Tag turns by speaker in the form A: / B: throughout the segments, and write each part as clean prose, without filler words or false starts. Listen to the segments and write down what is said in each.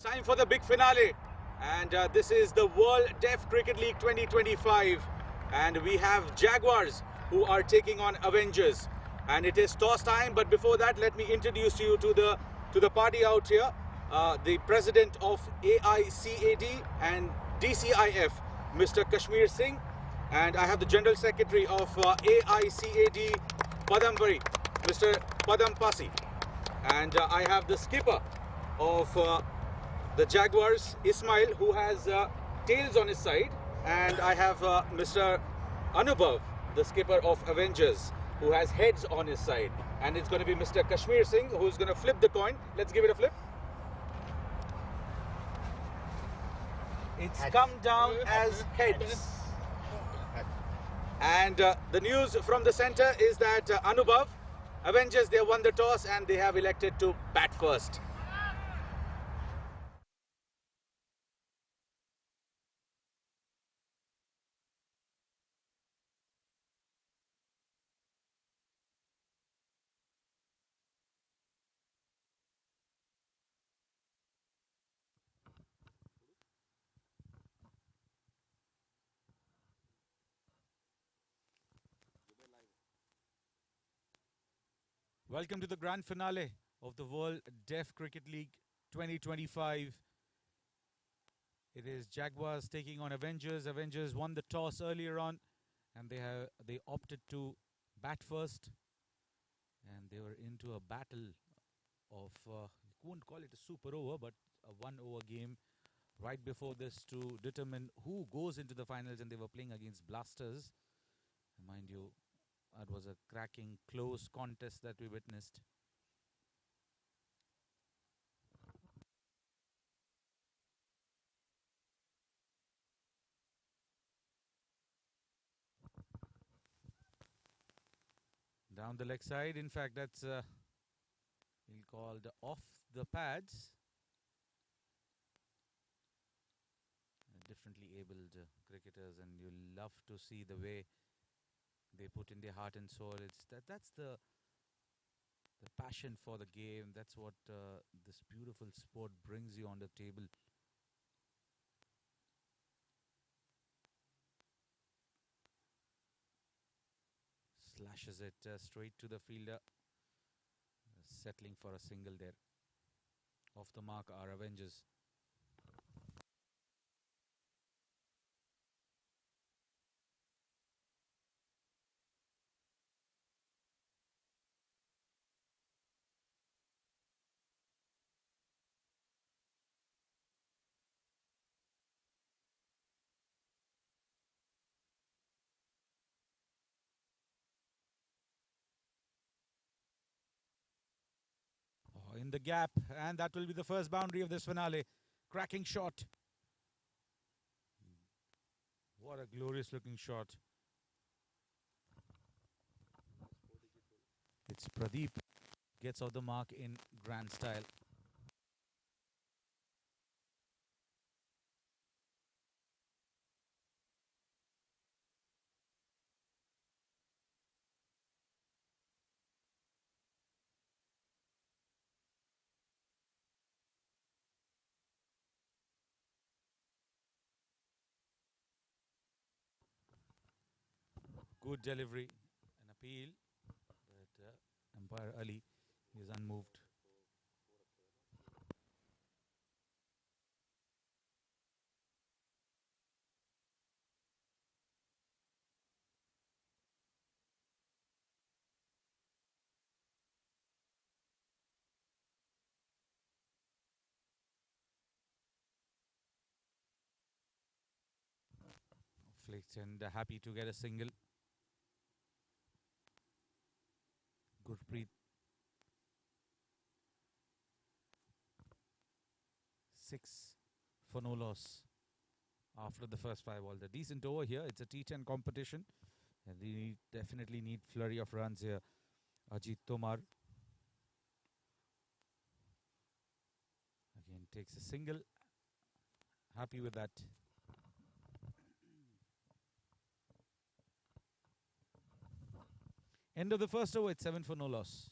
A: time for the big finale, and this is the World Deaf Cricket League 2025, and we have Jaguars who are taking on Avengers, and it is toss time. But before that, let me introduce you to the party out here, the president of AICAD and DCIF, Mr. Kashmir Singh, and I have the general secretary of AICAD Padamvari, Mr. Padam Pasi, and I have the skipper of the Jaguars, Ismail, who has tails on his side, and I have Mr. Anubhav, the skipper of Avengers, who has heads on his side, and it's going to be Mr. Kashmir Singh who's going to flip the coin. Let's give it a flip. It's come down as heads. And the news from the center is that Anubhav, Avengers, they won the toss and they have elected to bat first. Welcome to the grand finale of the World Deaf Cricket League 2025. It is Jaguars taking on Avengers. Avengers won the toss earlier on, and they opted to bat first, and they were into a battle of you won't call it a super over, but a 1-over game right before this to determine who goes into the finals, and they were playing against Blasters, mind you. It was a cracking, close contest that we witnessed. Down the leg side, in fact, that's called off the pads. Differently abled cricketers, and you love to see the way they put in their heart and soul. That's the passion for the game. That's what this beautiful sport brings you on the table. Slashes it straight to the fielder, settling for a single there. Off the mark are Avengers. In the gap, and that will be the first boundary of this finale. Cracking shot. What a glorious looking shot. It's Pradeep gets off the mark in grand style. Good delivery, an appeal, but umpire Ali is unmoved. Flicked and happy to get a single. Gurpreet. 6 for no loss after the first 5 balls. A decent over here. It's a T10 competition, and they definitely need flurry of runs here. Ajit Tomar again takes a single. Happy with that. End of the first over, it's 7 for no loss.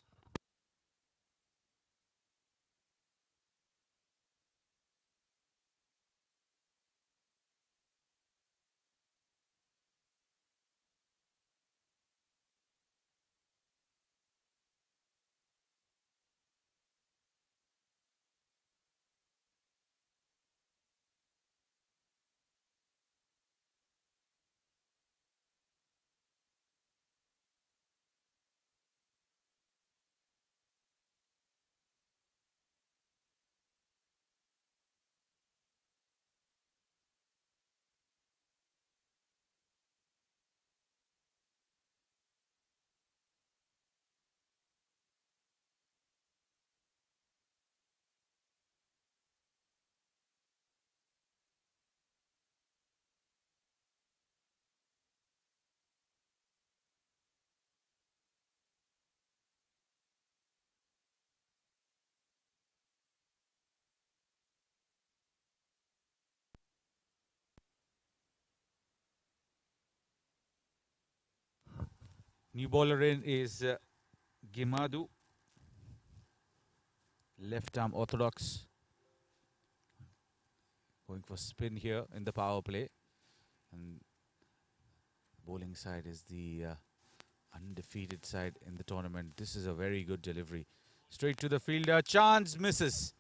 A: New bowler in is Gimadu, left arm orthodox, going for spin here in the power play. And bowling side is the undefeated side in the tournament. This is a very good delivery. Straight to the fielder, chance, misses.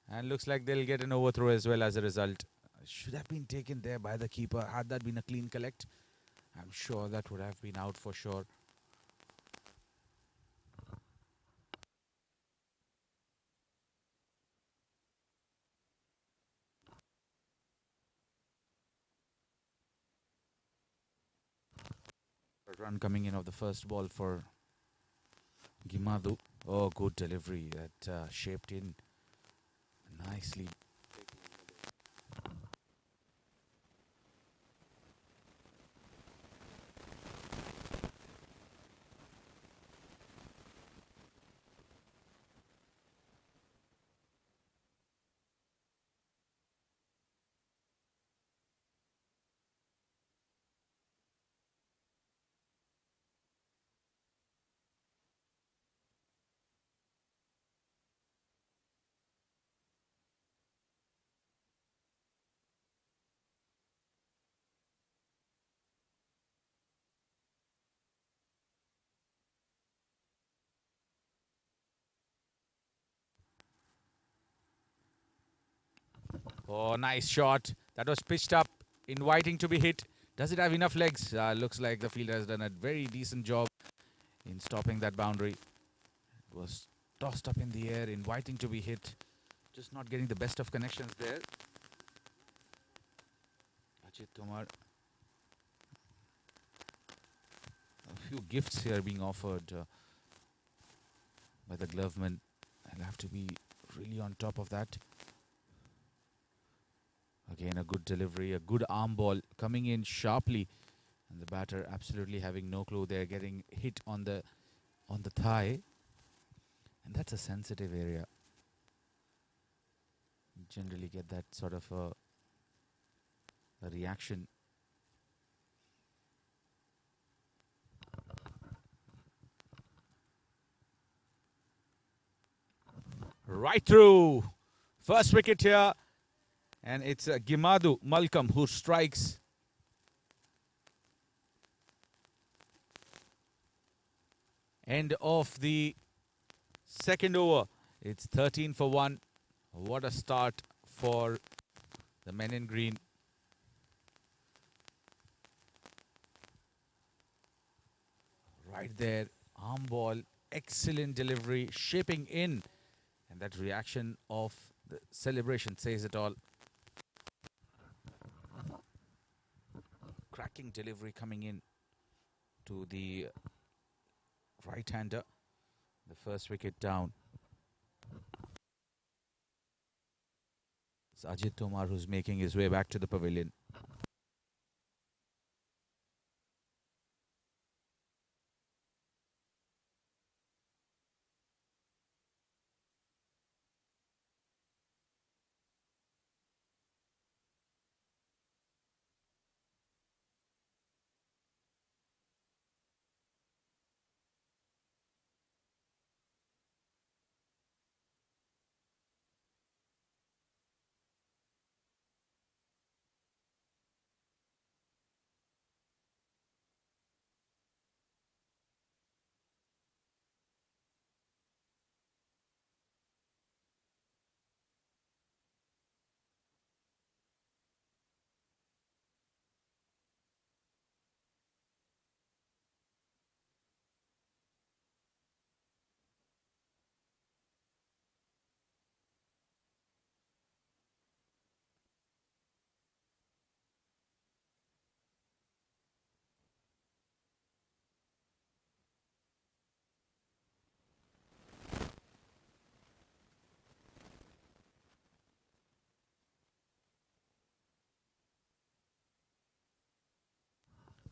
A: And looks like they'll get an overthrow as well as a result. Should have been taken there by the keeper. Had that been a clean collect, I'm sure that would have been out for sure. A run coming in of the first ball for Gimadu. Oh, good delivery. That shaped in nicely. Oh, nice shot. That was pitched up, inviting to be hit. Does it have enough legs? Looks like the fielder has done a very decent job in stopping that boundary. It was tossed up in the air, inviting to be hit. Just not getting the best of connections there. Ajit Kumar. A few gifts here being offered by the gloveman. I'll have to be really on top of that. Again, a good delivery, a good arm ball coming in sharply. And the batter absolutely having no clue. They're getting hit on the thigh. And that's a sensitive area. You generally get that sort of a reaction. Right through. First wicket here. And it's Gimadu Malcolm who strikes. End of the second over. It's 13 for 1. What a start for the men in green. Right there. Arm ball. Excellent delivery. Shaping in. And that reaction of the celebration says it all. Cracking delivery coming in to the right-hander. The first wicket down. It's Ajit Kumar who's making his way back to the pavilion.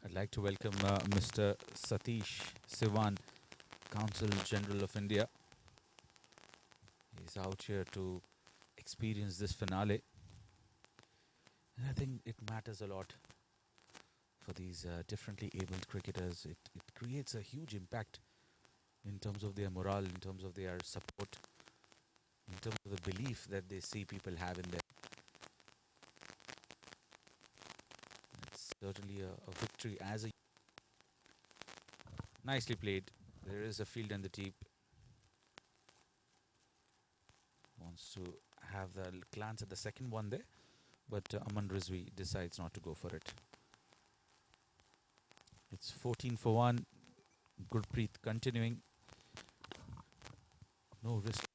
A: I'd like to welcome Mr. Satish Sivan, Consul General of India. He's out here to experience this finale. And I think it matters a lot for these differently abled cricketers, it creates a huge impact in terms of their morale, in terms of their support, in terms of the belief that they see people have in them. It's certainly a victory as a... Nicely played. There is a field in the deep. Wants to have the glance at the second one there, but Aman Rizvi decides not to go for it. It's 14 for 1. Gurpreet continuing. No risk.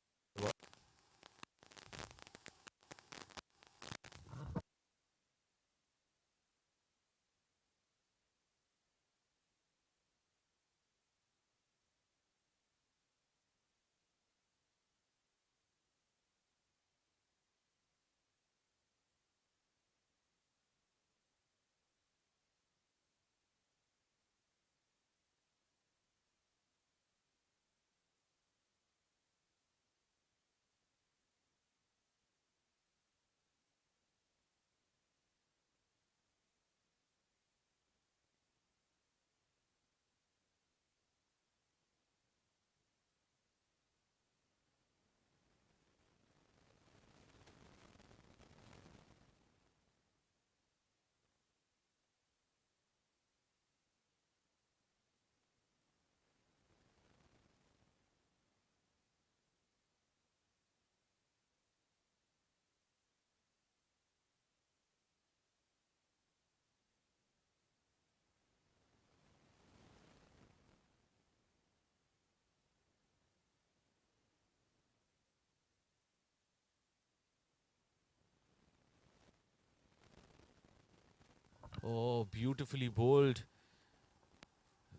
A: Oh, beautifully bowled.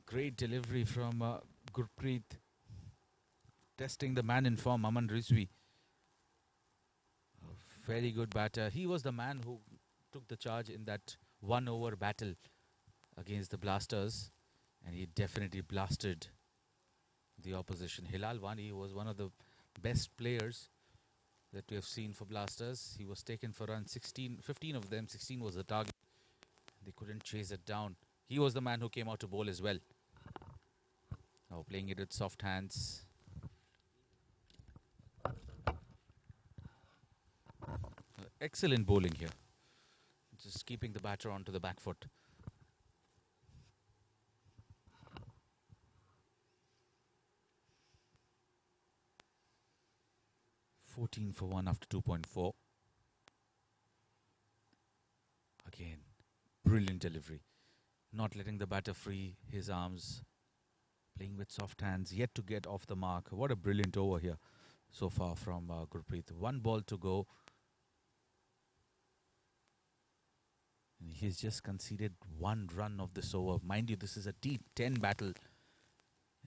A: Great delivery from Gurpreet. Testing the man in form, Aman Rizvi. A very good batter. He was the man who took the charge in that 1-over battle against the Blasters. And he definitely blasted the opposition. Hilal Wani was one of the best players that we have seen for Blasters. He was taken for runs, 15 of them, 16 was the target. They couldn't chase it down. He was the man who came out to bowl as well. Now playing it with soft hands. Excellent bowling here. Just keeping the batter onto the back foot. "14 for 1 after 2.4. Again, brilliant delivery. Not letting the batter free his arms. Playing with soft hands, yet to get off the mark. What a brilliant over here so far from Gurpreet. 1 ball to go. And he's just conceded 1 run of this over. Mind you, this is a T10 battle.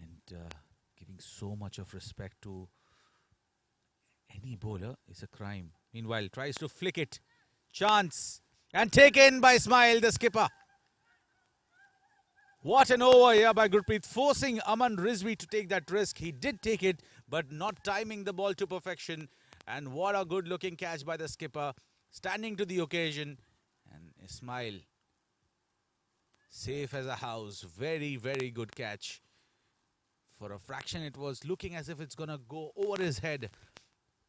A: And giving so much of respect to any bowler is a crime. Meanwhile, tries to flick it. Chance. And taken by Ismail, the skipper. What an over here by Gurpreet, forcing Aman Rizvi to take that risk. He did take it, but not timing the ball to perfection. And what a good looking catch by the skipper. Standing to the occasion. And Ismail, safe as a house. Very, very good catch. For a fraction, it was looking as if it's going to go over his head.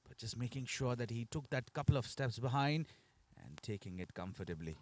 A: But just making sure that he took that couple of steps behind and taking it comfortably.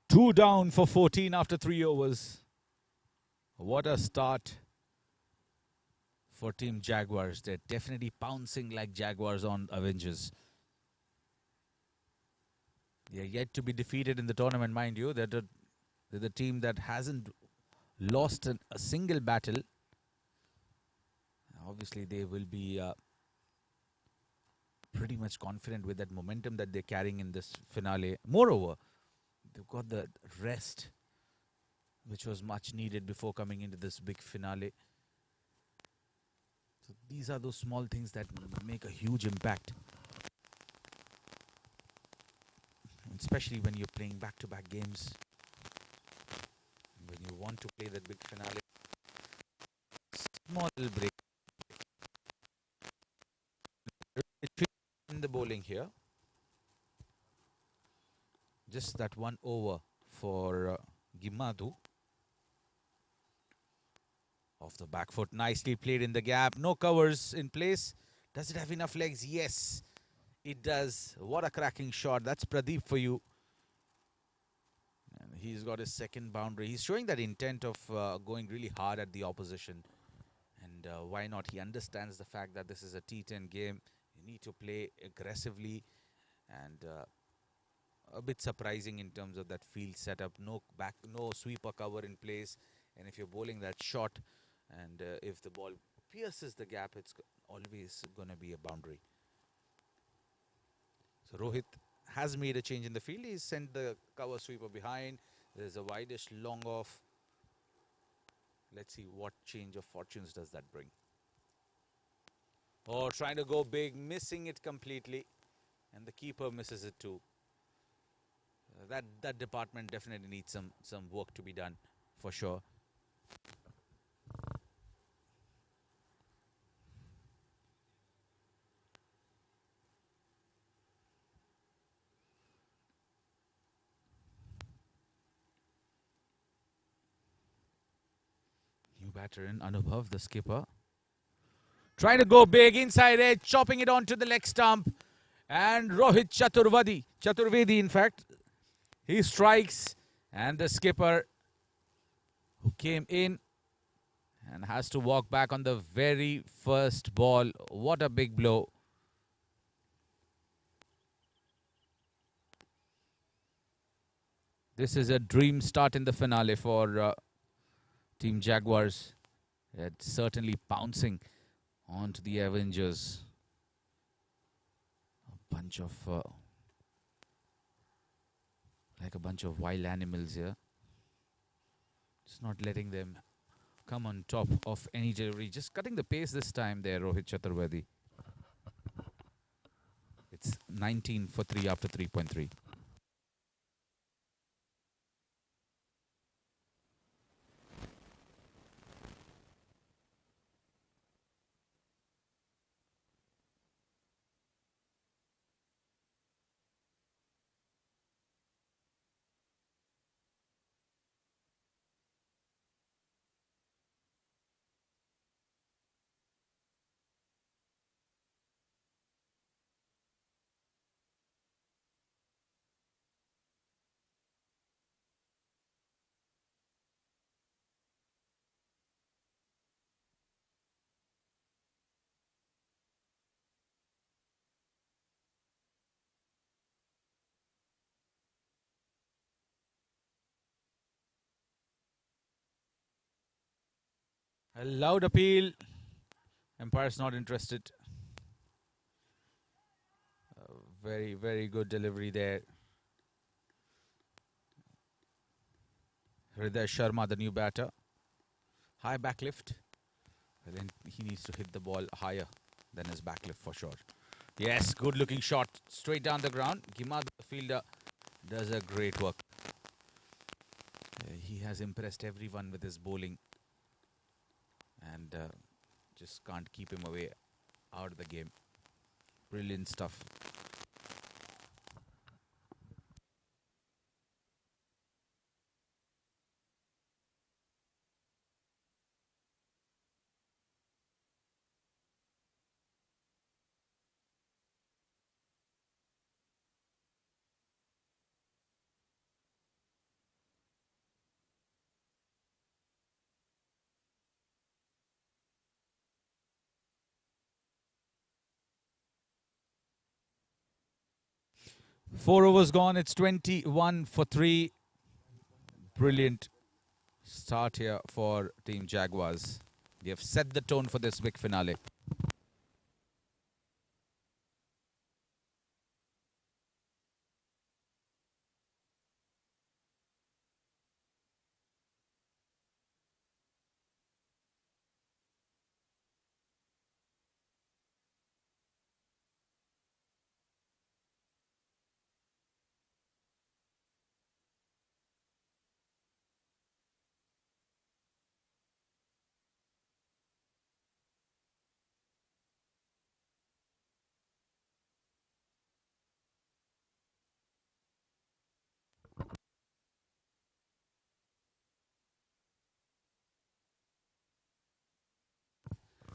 A: Two down for 14 after 3 overs. What a start for Team Jaguars. They're definitely pouncing like Jaguars on Avengers. They're yet to be defeated in the tournament, mind you. They're the team that hasn't lost a single battle. Obviously, they will be pretty much confident with that momentum that they're carrying in this finale. Moreover, they've got the rest, which was much needed before coming into this big finale. So these are those small things that make a huge impact, especially when you're playing back-to-back games. When you want to play that big finale, small little break. In the bowling here, just that one over for Gimadu. Off the back foot, nicely played in the gap. No covers in place. Does it have enough legs? Yes, it does. What a cracking shot. That's Pradeep for you. And he's got his second boundary. He's showing that intent of going really hard at the opposition. And why not? He understands the fact that this is a T10 game. You need to play aggressively. And a bit surprising in terms of that field setup. No sweeper cover in place. And if you're bowling that shot, and if the ball pierces the gap, it's always going to be a boundary. So Rohit has made a change in the field. He's sent the cover sweeper behind. There's a widest long off. Let's see what change of fortunes does that bring. Oh, trying to go big, missing it completely. And the keeper misses it too. That department definitely needs some work to be done, for sure. New batter in, Anubhav, the skipper. Trying to go big, inside edge, chopping it onto the leg stump. And Rohit Chaturvedi in fact, he strikes. And the skipper, who came in and has to walk back on the very first ball. What a big blow. This is a dream start in the finale for Team Jaguars. It's certainly pouncing onto the Avengers. A bunch of like a bunch of wild animals here. Just not letting them come on top of any delivery. Just cutting the pace this time there, Rohit Chaturvedi. It's 19 for 3 after 3.3. A loud appeal. Umpire's not interested. Very, very good delivery there. Hriday Sharma, the new batter. High backlift. Well, then he needs to hit the ball higher than his backlift for sure. Yes, good looking shot. Straight down the ground. Gimad, the fielder, does a great work. He has impressed everyone with his bowling. And just can't keep him away out of the game. Brilliant stuff. Four overs gone. It's 21 for 3. Brilliant start here for Team Jaguars. They have set the tone for this big finale.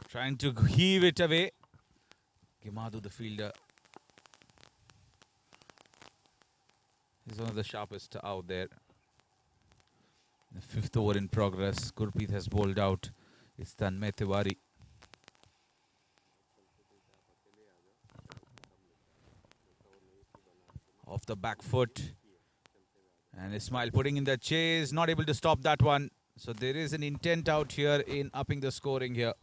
A: Trying to heave it away. Gimadu, the fielder, is one of the sharpest out there. The fifth over in progress. Gurpreet has bowled out. It's Tanmay Tiwari. Off the back foot. And Ismail putting in the chase. Not able to stop that one. So there is an intent out here in upping the scoring here.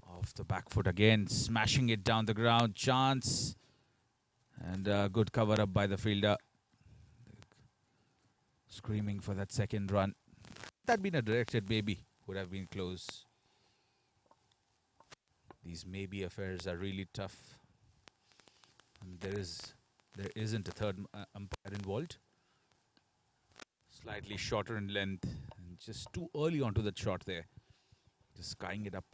A: Off the back foot again, smashing it down the ground. Chance. And good cover up by the fielder. Screaming for that second run. That been a directed maybe, would have been close. These maybe affairs are really tough. And there isn't a third umpire involved. Slightly shorter in length. And just too early onto that shot there. Just skying it up.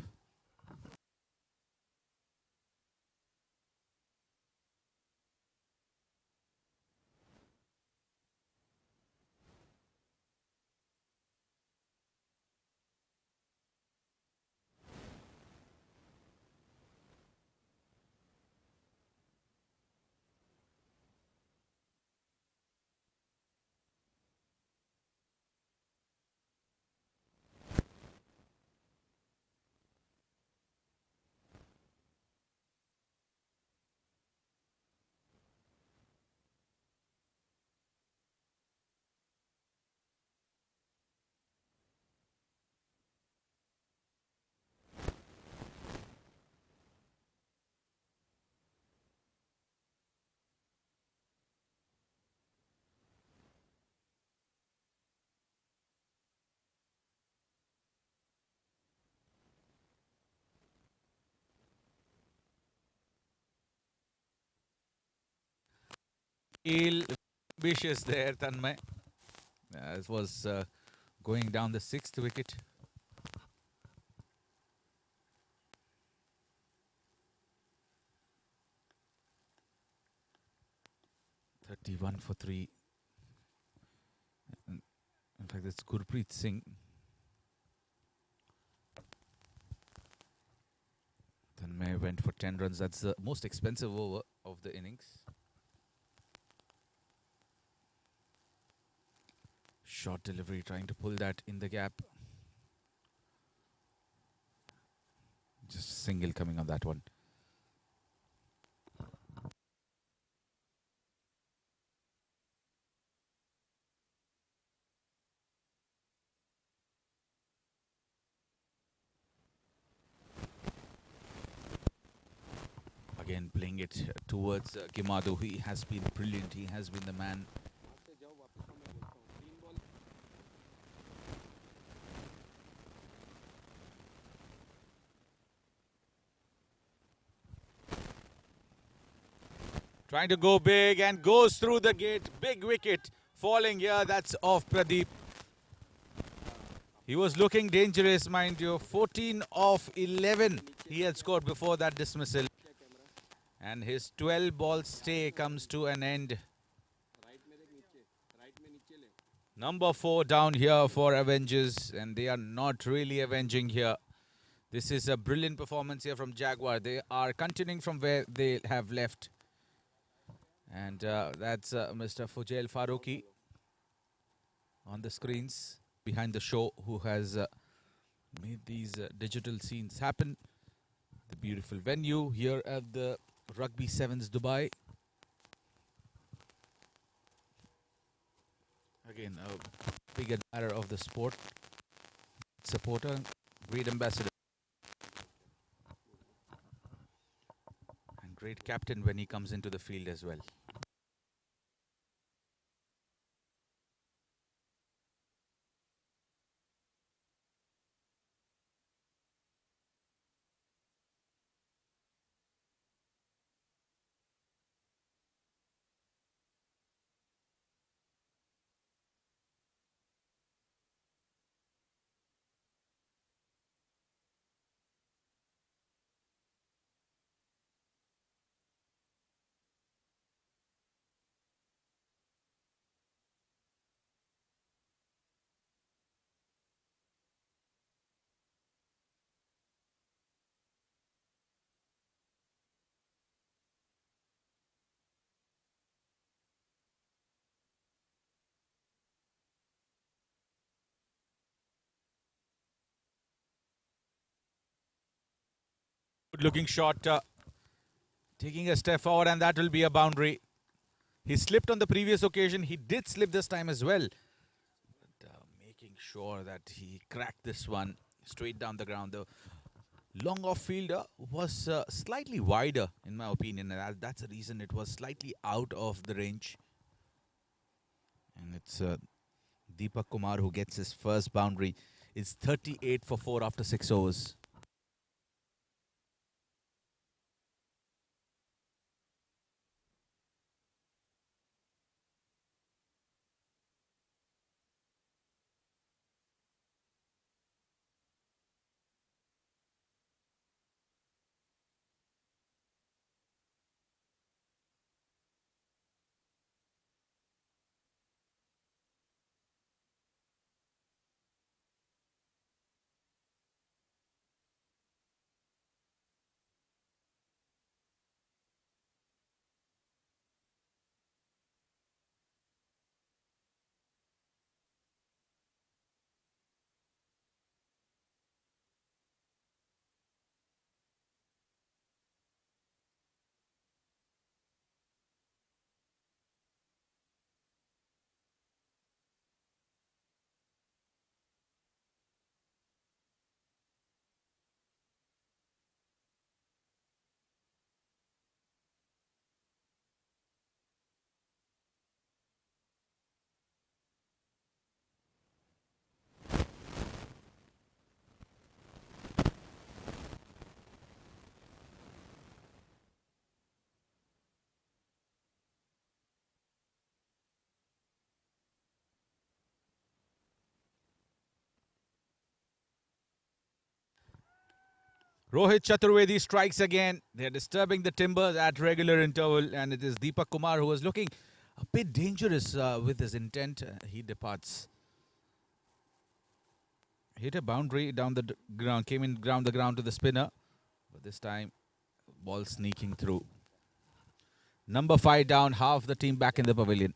A: Ambitious there, Tanmay. It was going down the sixth wicket. "31 for 3. In fact, it's Gurpreet Singh. Tanmay went for 10 runs. That's the most expensive over of the innings. Short delivery, trying to pull that in the gap. Just a single coming on that one. Again, playing it towards Gimadu. He has been brilliant. He has been the man. Trying to go big and goes through the gate. Big wicket falling here. That's off Pradeep. He was looking dangerous, mind you. 14 of 11 he had scored before that dismissal. And his 12-ball stay comes to an end. Number 4 down here for Avengers. And they are not really avenging here. This is a brilliant performance here from Jaguar. They are continuing from where they have left. And that's Mr. Fujail Farooqi. on the screens behind the show who has made these digital scenes happen. The beautiful venue here at the Rugby Sevens Dubai. Again, a big admirer of the sport, supporter, great ambassador, and great captain when he comes into the field as well. Good looking shot, taking a step forward, and that will be a boundary. He slipped on the previous occasion. He did slip this time as well. But making sure that he cracked this one straight down the ground. The long off fielder was slightly wider, in my opinion, and that's the reason it was slightly out of the range. And it's Deepak Kumar who gets his first boundary. It's 38 for 4 after 6 overs. Rohit Chaturvedi strikes again. They're disturbing the timbers at regular interval, and it is Deepak Kumar who was looking a bit dangerous with his intent. He departs. Hit a boundary down the ground, came in ground the ground to the spinner, but this time ball sneaking through. Number 5 down, half the team back in the pavilion.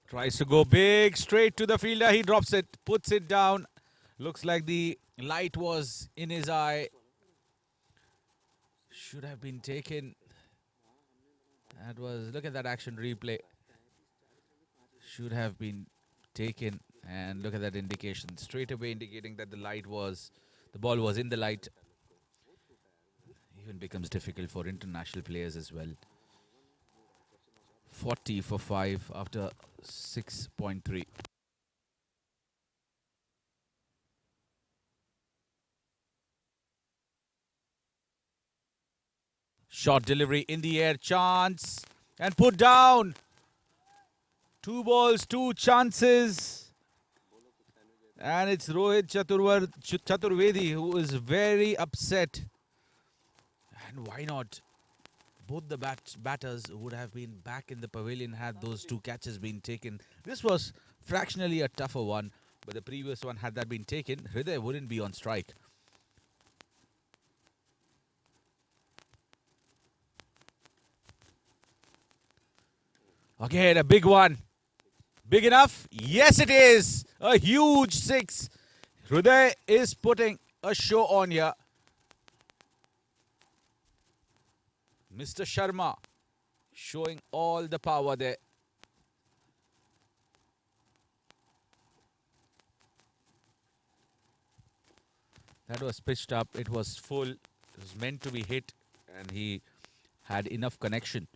A: Tries to go big, straight to the fielder. He drops it, puts it down. Looks like the light was in his eye. Should have been taken. That was, look at that action replay. Should have been taken, and look at that indication. Straight away indicating that the ball was in the light. Even becomes difficult for international players as well. 40 for 5 after 6.3. Short delivery in the air, chance, and put down. 2 balls, 2 chances. And it's Rohit Chaturvedi who is very upset. And why not? Both the batters would have been back in the pavilion had those 2 catches been taken. This was fractionally a tougher one, but the previous one, had that been taken, Hriday wouldn't be on strike. Again, a big one. Big enough? Yes, it is. A huge 6. Hriday is putting a show on here. Mr. Sharma showing all the power there. That was pitched up. It was full. It was meant to be hit, and he had enough connection.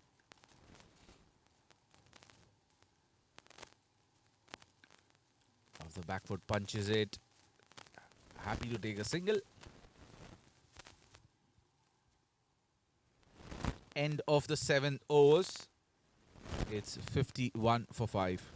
A: Off the back foot, punches it. Happy to take a single. End of the 7 overs. It's 51 for 5.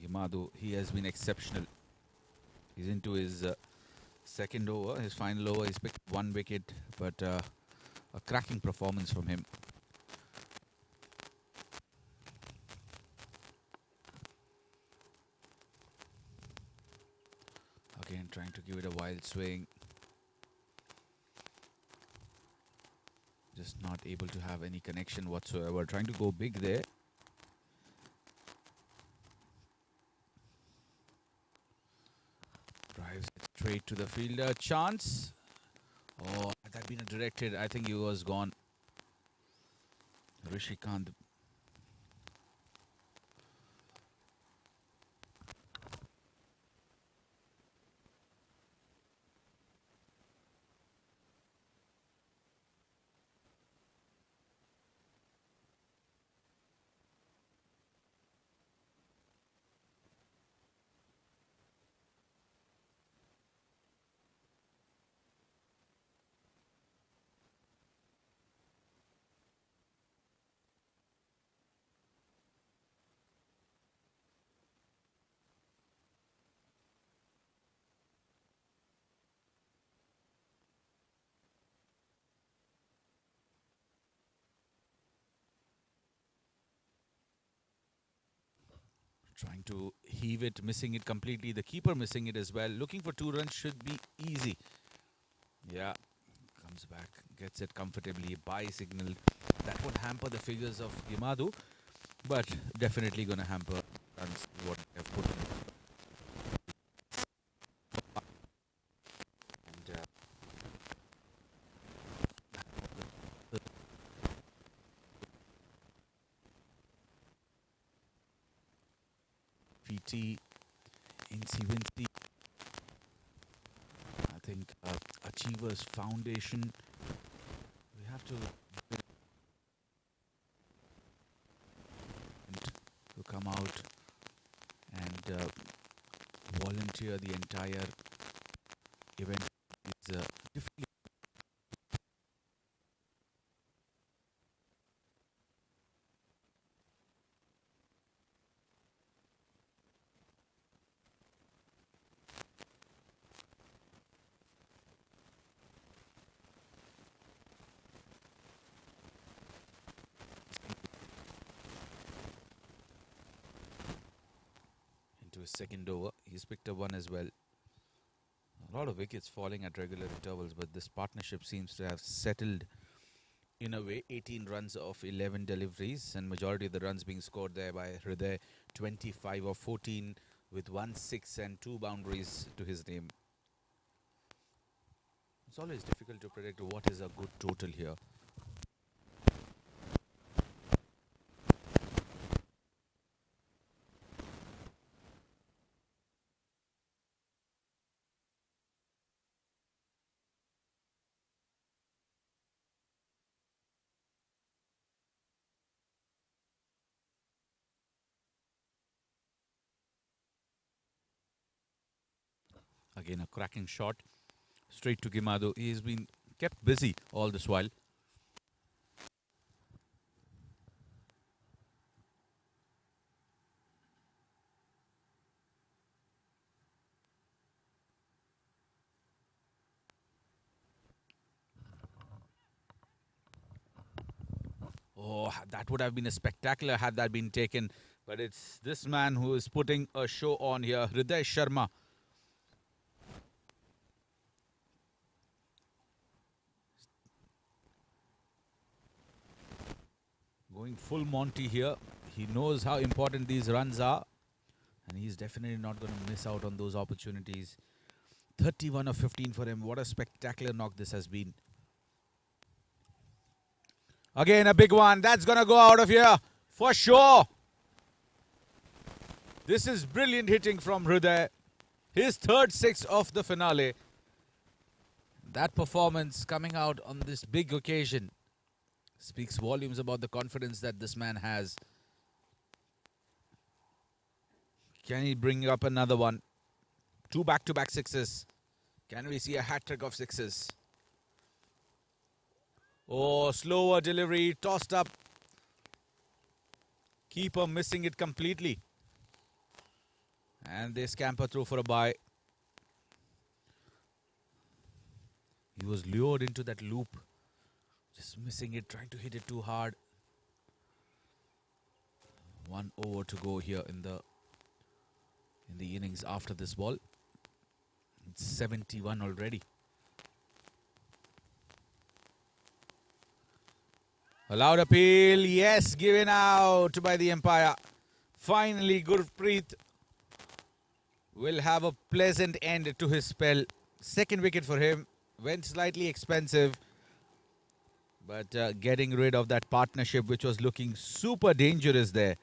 A: Yamadu, he has been exceptional. He's into his second over, his final over. He's picked 1 wicket, but a cracking performance from him. Again, trying to give it a wild swing. Just not able to have any connection whatsoever. Trying to go big there. Drives it straight to the fielder. Chance. Oh, had that been directed, I think he was gone. Rishikant. Trying to heave it, missing it completely. The keeper missing it as well. Looking for 2 runs should be easy. Yeah, comes back, gets it comfortably. Bye signal. That would hamper the figures of Yamadu, but definitely going to hamper runs what they have put in. And Incy, Wincy. I think Achievers Foundation. We have to come out and volunteer the entire event. It's difficult. Into his second over. He's picked up one as well. A lot of wickets falling at regular intervals, but this partnership seems to have settled in a way. 18 runs of 11 deliveries, and majority of the runs being scored there by Hriday. 25 of 14 with 1 6 and 2 boundaries to his name. It's always difficult to predict what is a good total here. Again, a cracking shot straight to Gimado. He's been kept busy all this while. Oh, that would have been a spectacular had that been taken. But it's this man who is putting a show on here, Hriday Sharma. Going full Monty here. He knows how important these runs are. And he's definitely not going to miss out on those opportunities. 31 of 15 for him. What a spectacular knock this has been. Again, a big one. That's going to go out of here for sure. This is brilliant hitting from Hriday. His third six of the finale. That performance coming out on this big occasion speaks volumes about the confidence that this man has. Can he bring up another one? 2 back-to-back sixes. Can we see a hat-trick of sixes? Oh, slower delivery, tossed up. Keeper missing it completely. And they scamper through for a bye. He was lured into that loop. Just missing it, trying to hit it too hard. 1 over to go here in the innings after this ball. It's 71 already. Allowed appeal. Yes, given out by the umpire. Finally, Gurpreet will have a pleasant end to his spell. Second wicket for him. Went slightly expensive. But getting rid of that partnership which was looking super dangerous there.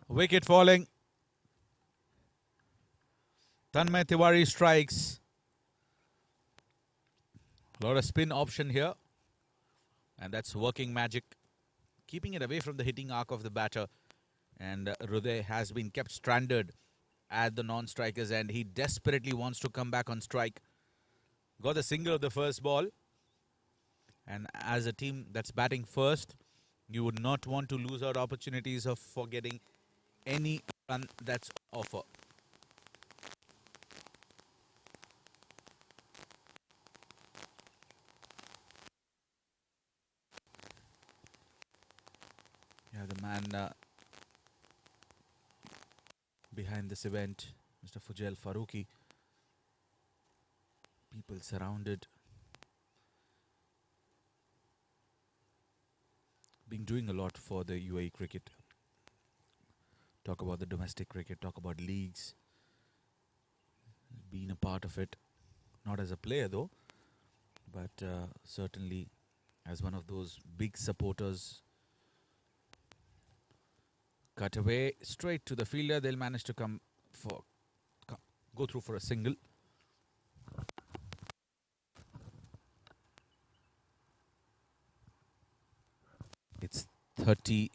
A: Wicket falling. Tanmay Tiwari strikes. A lot of spin option here. And that's working magic. Keeping it away from the hitting arc of the batter. And Hriday has been kept stranded at the non-striker's end. He desperately wants to come back on strike. Got the single of the first ball. And as a team that's batting first, you would not want to lose out opportunities of for getting any run that's offer. Yeah, the man behind this event, Mr. Fujail Farooqi. People surrounded. Been doing a lot for the UAE cricket. Talk about the domestic cricket, talk about leagues. Been a part of it. Not as a player though, but certainly as one of those big supporters. Cut away straight to the fielder. They'll manage to go through for a single. It's 30.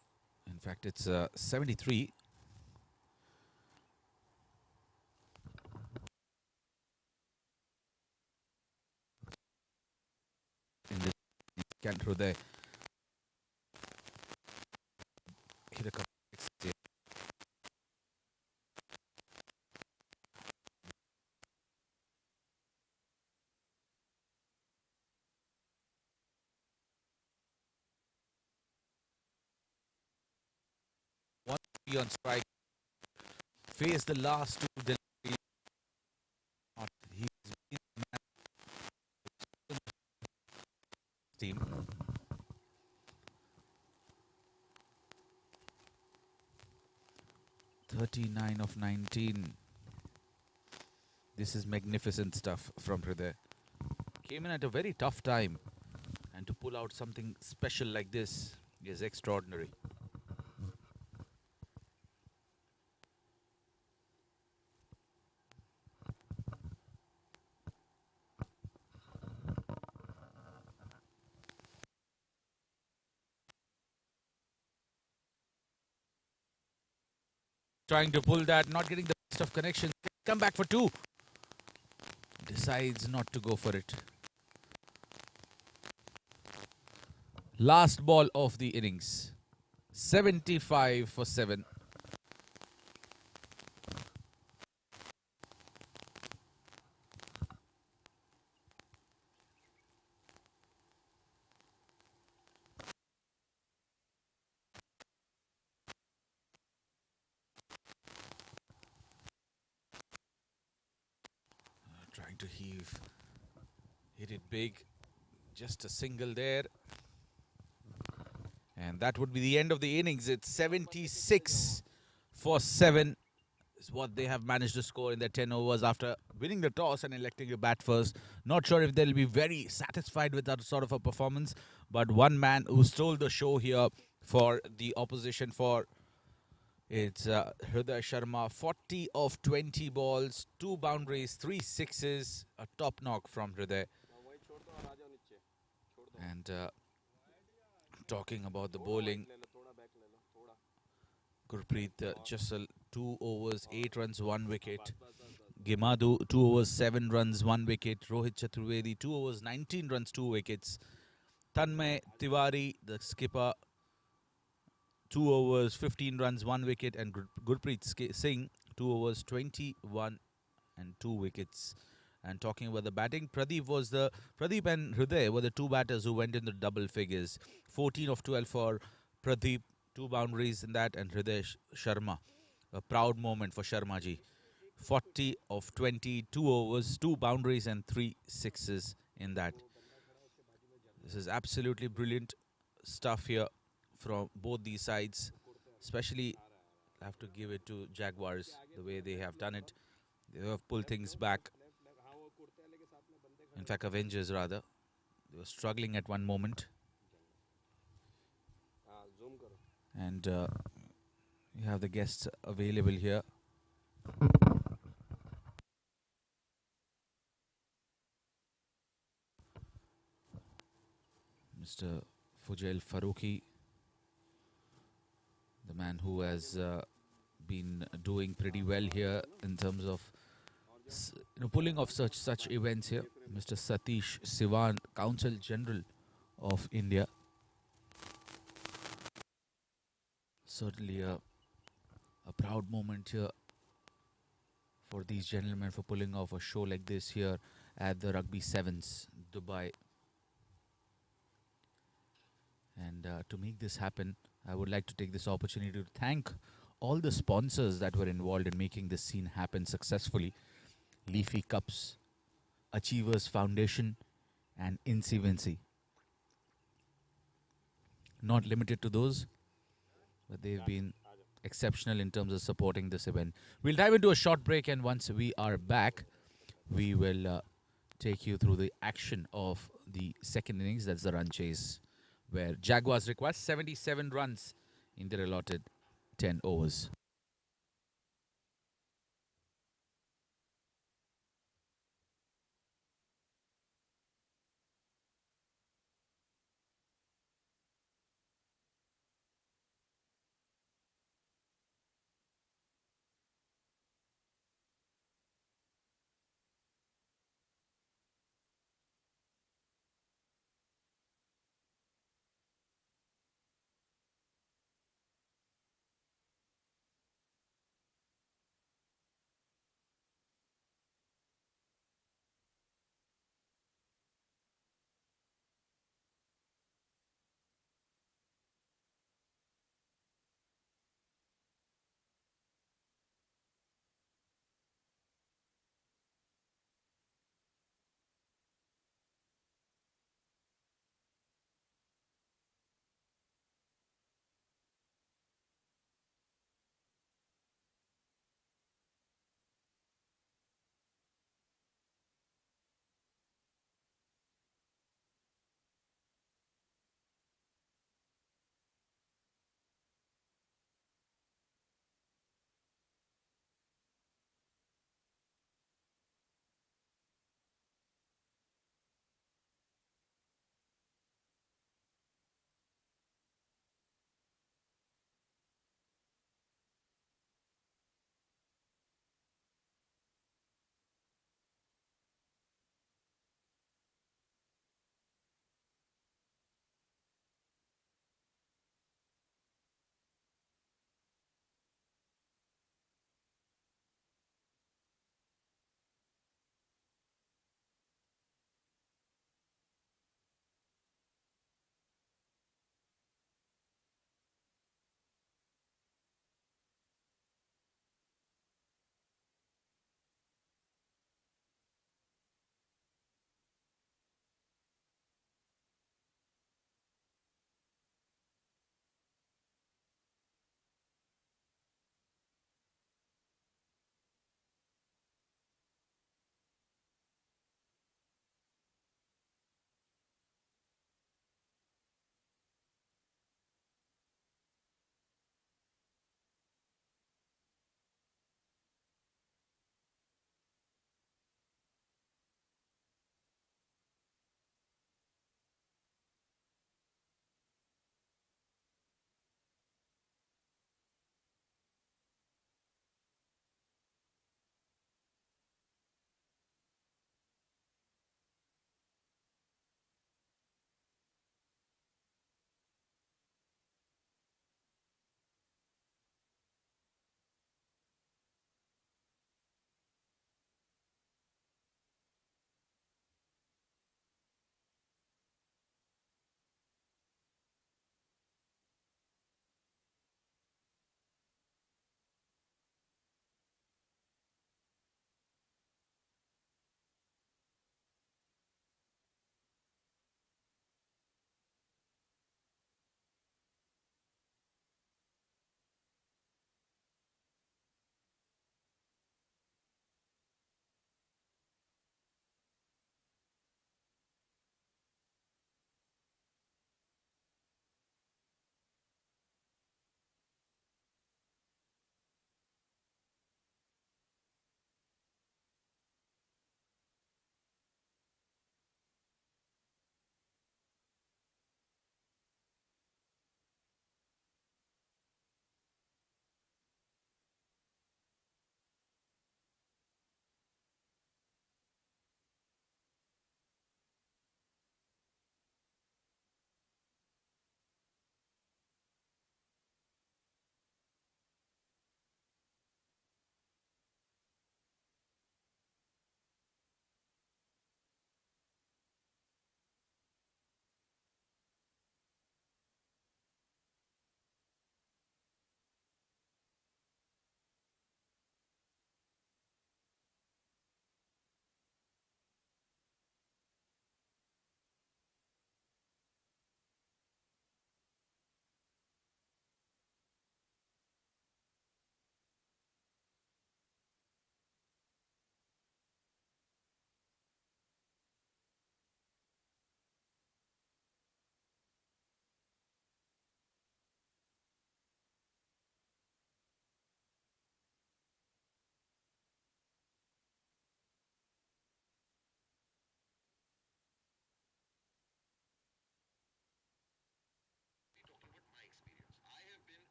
A: In fact, it's 73. In the can through there. Hit a couple. One on strike. Face the last two deliveries. He's been team. 39 of 19. This is magnificent stuff from Hriday. Came in at a very tough time, and to pull out something special like this is extraordinary. Trying to pull that, not getting the best of connection. Come back for two. Decides not to go for it. Last ball of the innings. 75 for 7. Trying to heave. Hit it big. Just a single there. And that would be the end of the innings. It's 76 for 7 is what they have managed to score in their 10 overs after winning the toss and electing to bat first. Not sure if they'll be very satisfied with that sort of a performance. But one man who stole the show here for the opposition it's Hriday Sharma. 40 of 20 balls, 2 boundaries, 3 sixes. A top knock from Hriday. And talking about the bowling, Gurpreet Jussal, 2 overs, 8 runs, 1 wicket. Gimadu, 2 overs, 7 runs, 1 wicket. Rohit Chaturvedi, 2 overs, 19 runs, 2 wickets. Tanmay Tiwari, the skipper, 2 overs, 15 runs, 1 wicket. And Gurpreet Singh, 2 overs, 21 and 2 wickets. And talking about the batting, Pradeep and Hriday were the 2 batters who went in the double figures. 14 of 12 for Pradeep, 2 boundaries in that, and Hriday Sharma. A proud moment for Sharmaji. 40 of 20, 2 overs, 2 boundaries and 3 sixes in that. This is absolutely brilliant stuff here from both these sides. Especially, I have to give it to Jaguars, the way they have done it. They have pulled things back. In fact, Avengers rather. They were struggling at one moment. And We have the guests available here. Mr. Fujail Faruqi, the man who has been doing pretty well here in terms of pulling off such events here. Mr. Satish Sivan, Counsel General of India. Certainly a proud moment here for these gentlemen for pulling off a show like this here at the Rugby Sevens, Dubai. And to make this happen, I would like to take this opportunity to thank all the sponsors that were involved in making this scene happen successfully. Leafy Cups, Achievers Foundation, and Incivency. Not limited to those, but they've been exceptional in terms of supporting this event. We'll dive into a short break, and once we are back, we will take you through the action of the second innings. That's the run chase, where Jaguars require 77 runs in their allotted 10 overs.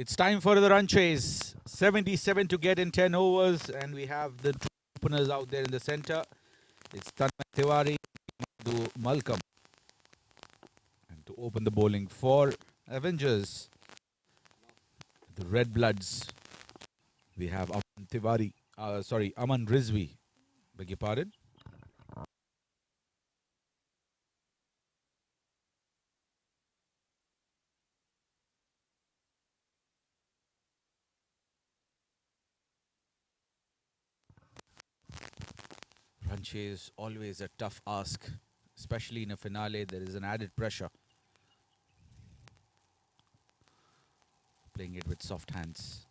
A: It's time for the run chase. 77 to get in 10 overs, and we have the two openers out there in the center. It's Tanmay Tiwari to Malcolm. And to open the bowling for Avengers, the Red Bloods, we have Aman Tiwari. Aman Rizvi. Beg your pardon. Run chase always a tough ask, especially in a finale. There is an added pressure. Playing it with soft hands.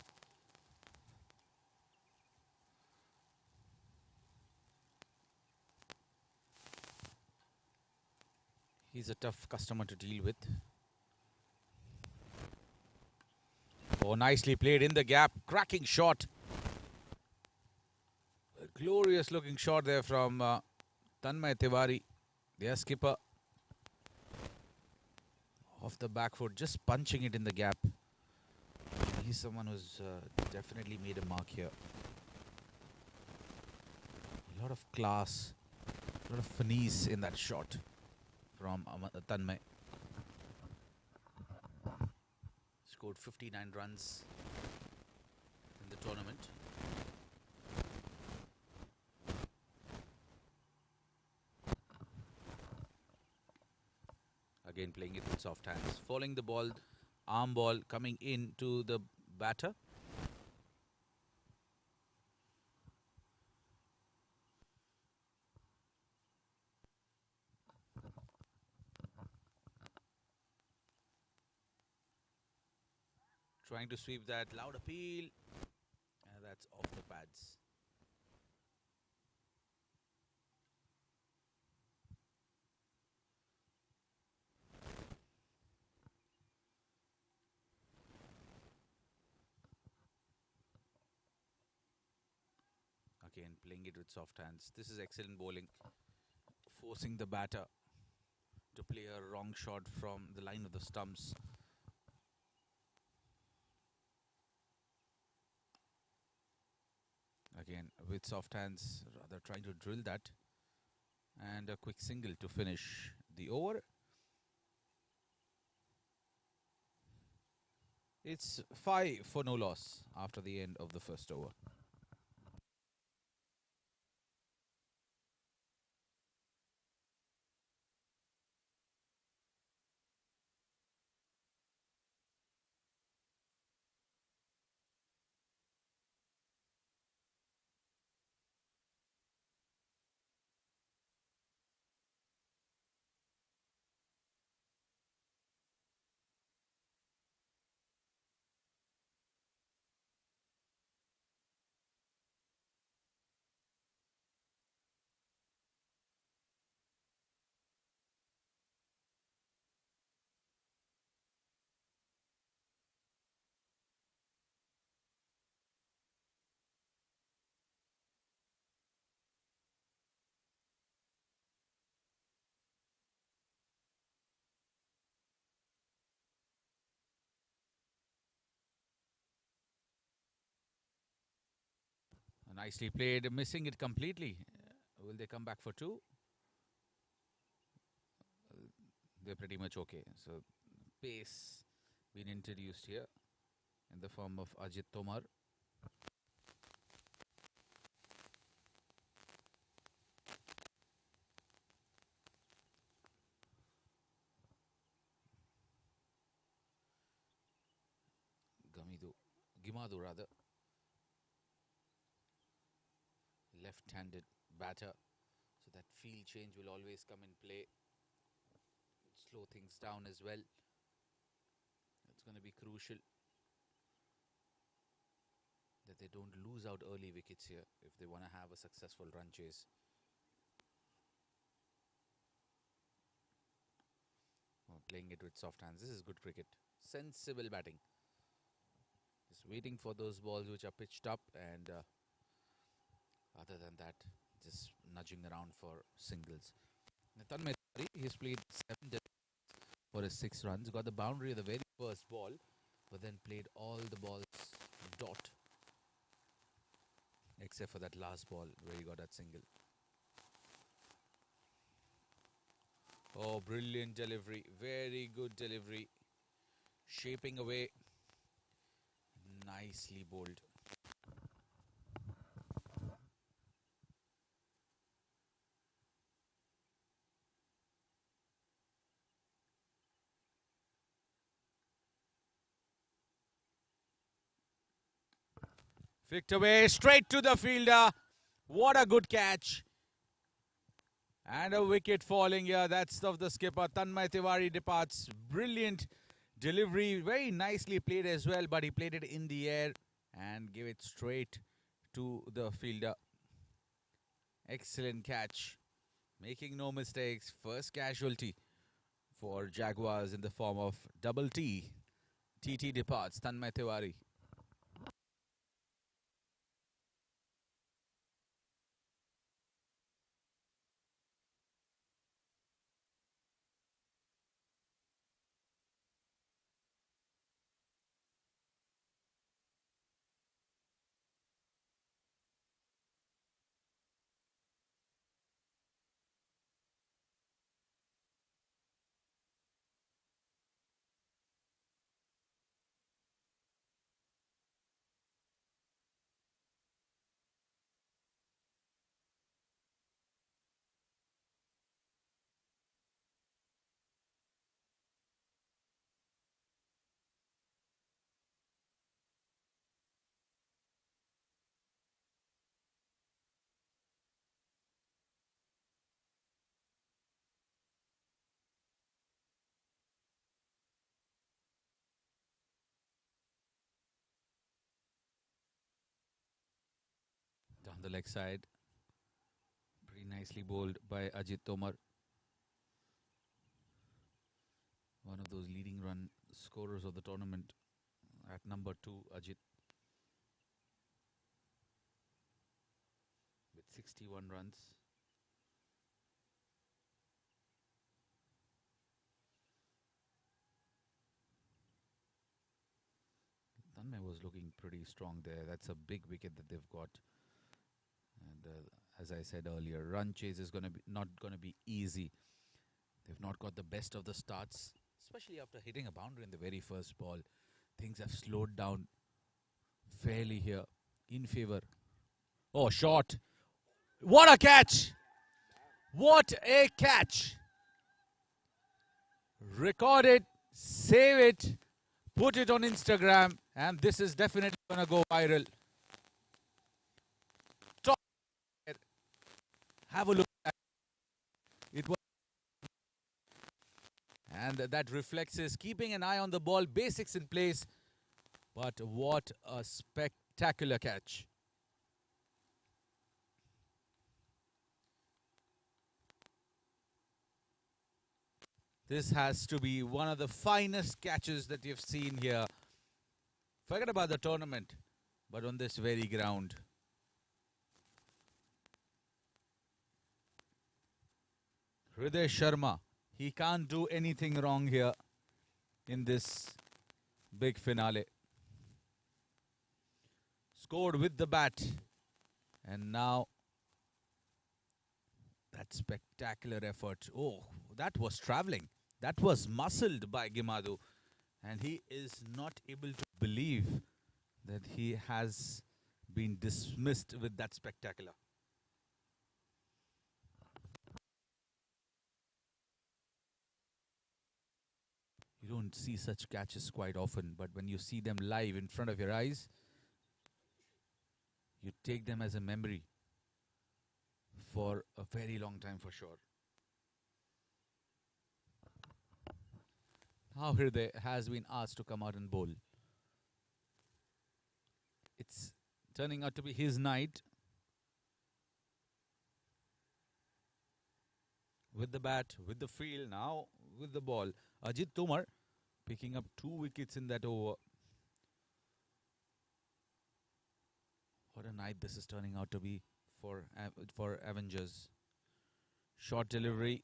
A: He's a tough customer to deal with. Oh, nicely played in the gap. Cracking shot. A glorious looking shot there from Tanmay Tiwari, their skipper. Off the back foot, just punching it in the gap. He's someone who's definitely made a mark here. A lot of class, a lot of finesse in that shot from Tanmay. Scored 59 runs in the tournament. Again playing it with soft hands. Falling the ball, arm ball coming into the batter. Trying to sweep that, loud appeal. And that's off the pads. Again, playing it with soft hands. This is excellent bowling. Forcing the batter to play a wrong shot from the line of the stumps. Again, with soft hands, rather trying to drill that. And a quick single to finish the over. It's 5 for no loss after the end of the first over. Nicely played, missing it completely. Will they come back for two? They're pretty much okay. So, pace being introduced here in the form of Ajit Tomar. Gimadu rather. Left-handed batter. So that field change will always come in play. Slow things down as well. It's going to be crucial that they don't lose out early wickets here if they want to have a successful run chase. Playing it with soft hands. This is good cricket. Sensible batting. Just waiting for those balls which are pitched up, and other than that, just nudging around for singles. Tanmay Tiwari, he's played 7 for his 6 runs. Got the boundary of the very first ball. but then played all the balls dot, except for that last ball where he got that single. Oh, brilliant delivery. Very good delivery. Shaping away. Nicely bowled. Flicked away straight to the fielder. What a good catch. And a wicket falling here. That's of the skipper. Tanmay Tiwari departs. Brilliant delivery. Very nicely played as well, but he played it in the air and gave it straight to the fielder. Excellent catch. Making no mistakes. First casualty for Jaguars in the form of double T. TT departs. Tanmay Tiwari. Down the leg side. Pretty nicely bowled by Ajit Tomar. One of those leading run scorers of the tournament at number 2, Ajit. With 61 runs. Tanmay was looking pretty strong there. That's a big wicket that they've got. And as I said earlier, run chase is not going to be easy. They've not got the best of the starts, especially after hitting a boundary in the very first ball. Things have slowed down fairly here in favour. Oh, shot. What a catch! What a catch! Record it, save it, put it on Instagram, and this is definitely going to go viral. Have a look at it. And that reflects his keeping an eye on the ball, basics in place. But what a spectacular catch. This has to be one of the finest catches that you've seen here. Forget about the tournament, but on this very ground. Hriday Sharma, he can't do anything wrong here in this big finale. Scored with the bat. And now that spectacular effort. Oh, that was travelling. That was muscled by Gimadu. And he is not able to believe that he has been dismissed with that spectacular. You don't see such catches quite often, but when you see them live in front of your eyes, you take them as a memory for a very long time for sure. Now Hriday has been asked to come out and bowl. It's turning out to be his night. With the bat, with the field, now with the ball. Ajit Tomar picking up 2 wickets in that over. What a night this is turning out to be for Avengers. Short delivery.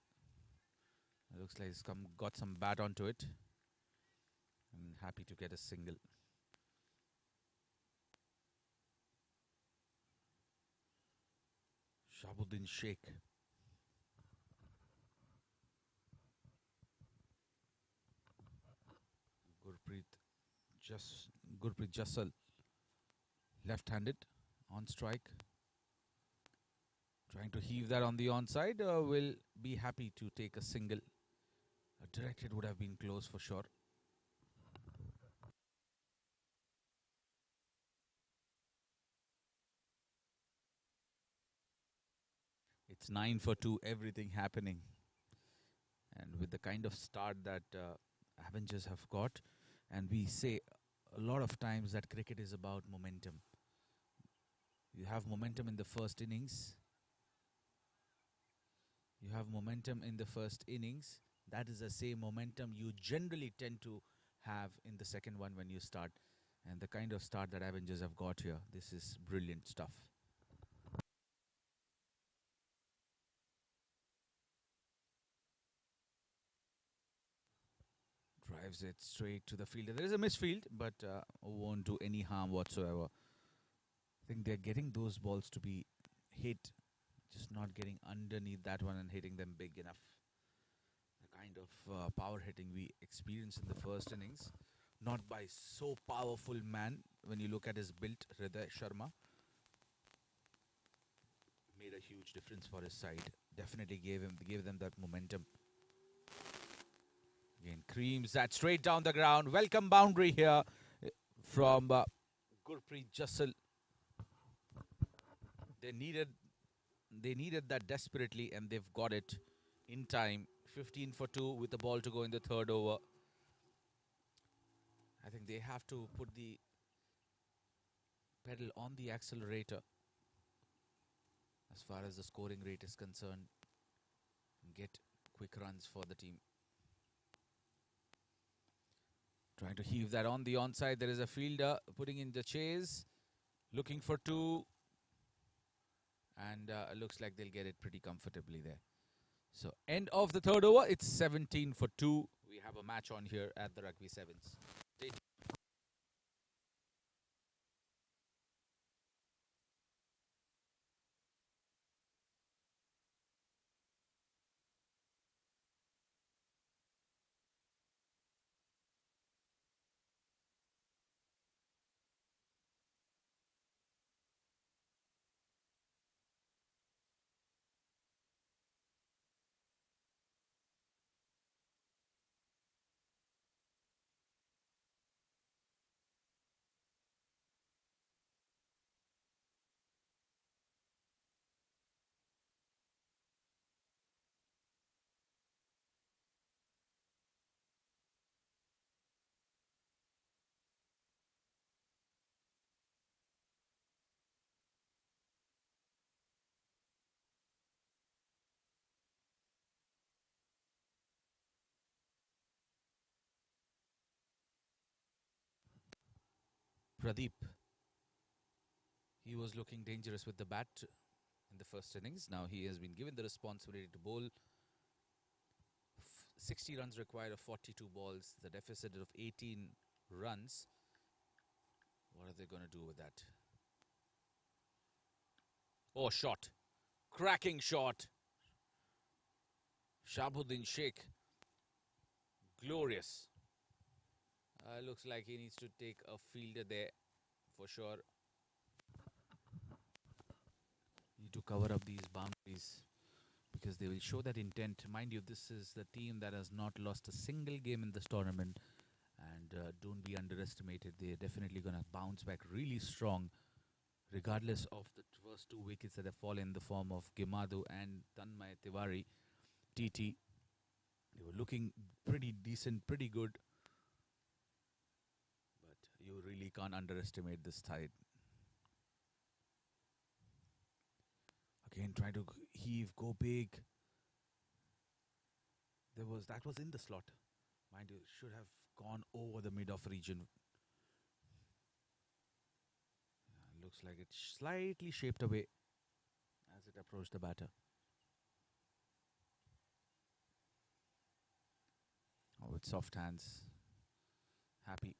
A: It looks like he's got some bat onto it. and happy to get a single. Shabuddin Sheikh. Gurpreet Gurpreet Jassal, left-handed, on strike. Trying to heave that on the onside. Will be happy to take a single. A directed would have been close for sure. It's 9 for 2, everything happening. And with the kind of start that Avengers have got, and we say a lot of times that cricket is about momentum. You have momentum in the first innings. You have momentum in the first innings. That is the same momentum you generally tend to have in the second one when you start. And the kind of start that Avengers have got here, this is brilliant stuff. Drives it straight to the fielder. There is a misfield, but won't do any harm whatsoever. I think they're getting those balls to be hit, just not getting underneath that one and hitting them big enough. The kind of power hitting we experienced in the first innings, not by so powerful man. When you look at his build, Hriday Sharma made a huge difference for his side. Definitely gave them that momentum. Again, creams that straight down the ground. Welcome boundary here from Gurpreet Jassal. They needed that desperately, and they've got it in time. 15 for 2 with the ball to go in the third over. I think they have to put the pedal on the accelerator as far as the scoring rate is concerned. Get quick runs for the team. Trying to heave that on the onside. There is a fielder putting in the chase, looking for 2. And looks like they'll get it pretty comfortably there. So end of the third over. It's 17 for 2. We have a match on here at the Rugby Sevens. Pradeep. He was looking dangerous with the bat in the first innings. Now he has been given the responsibility to bowl. 60 runs required of 42 balls. The deficit of 18 runs. What are they going to do with that? Oh, shot. Cracking shot. Shabuddin Sheikh. Glorious. Looks like he needs to take a fielder there for sure. Need to cover up these boundaries because they will show that intent. Mind you, this is the team that has not lost a single game in this tournament. And don't be underestimated. They're definitely going to bounce back really strong, regardless of the first 2 wickets that have fallen in the form of Gemadu and Tanmay Tiwari. TT. They were looking pretty decent, pretty good. But you really can't underestimate this tide. Again, trying to heave, go big. That was in the slot. Mind you, should have gone over the mid-off region. Looks like it slightly shaped away as it approached the batter. Oh, with soft hands. Happy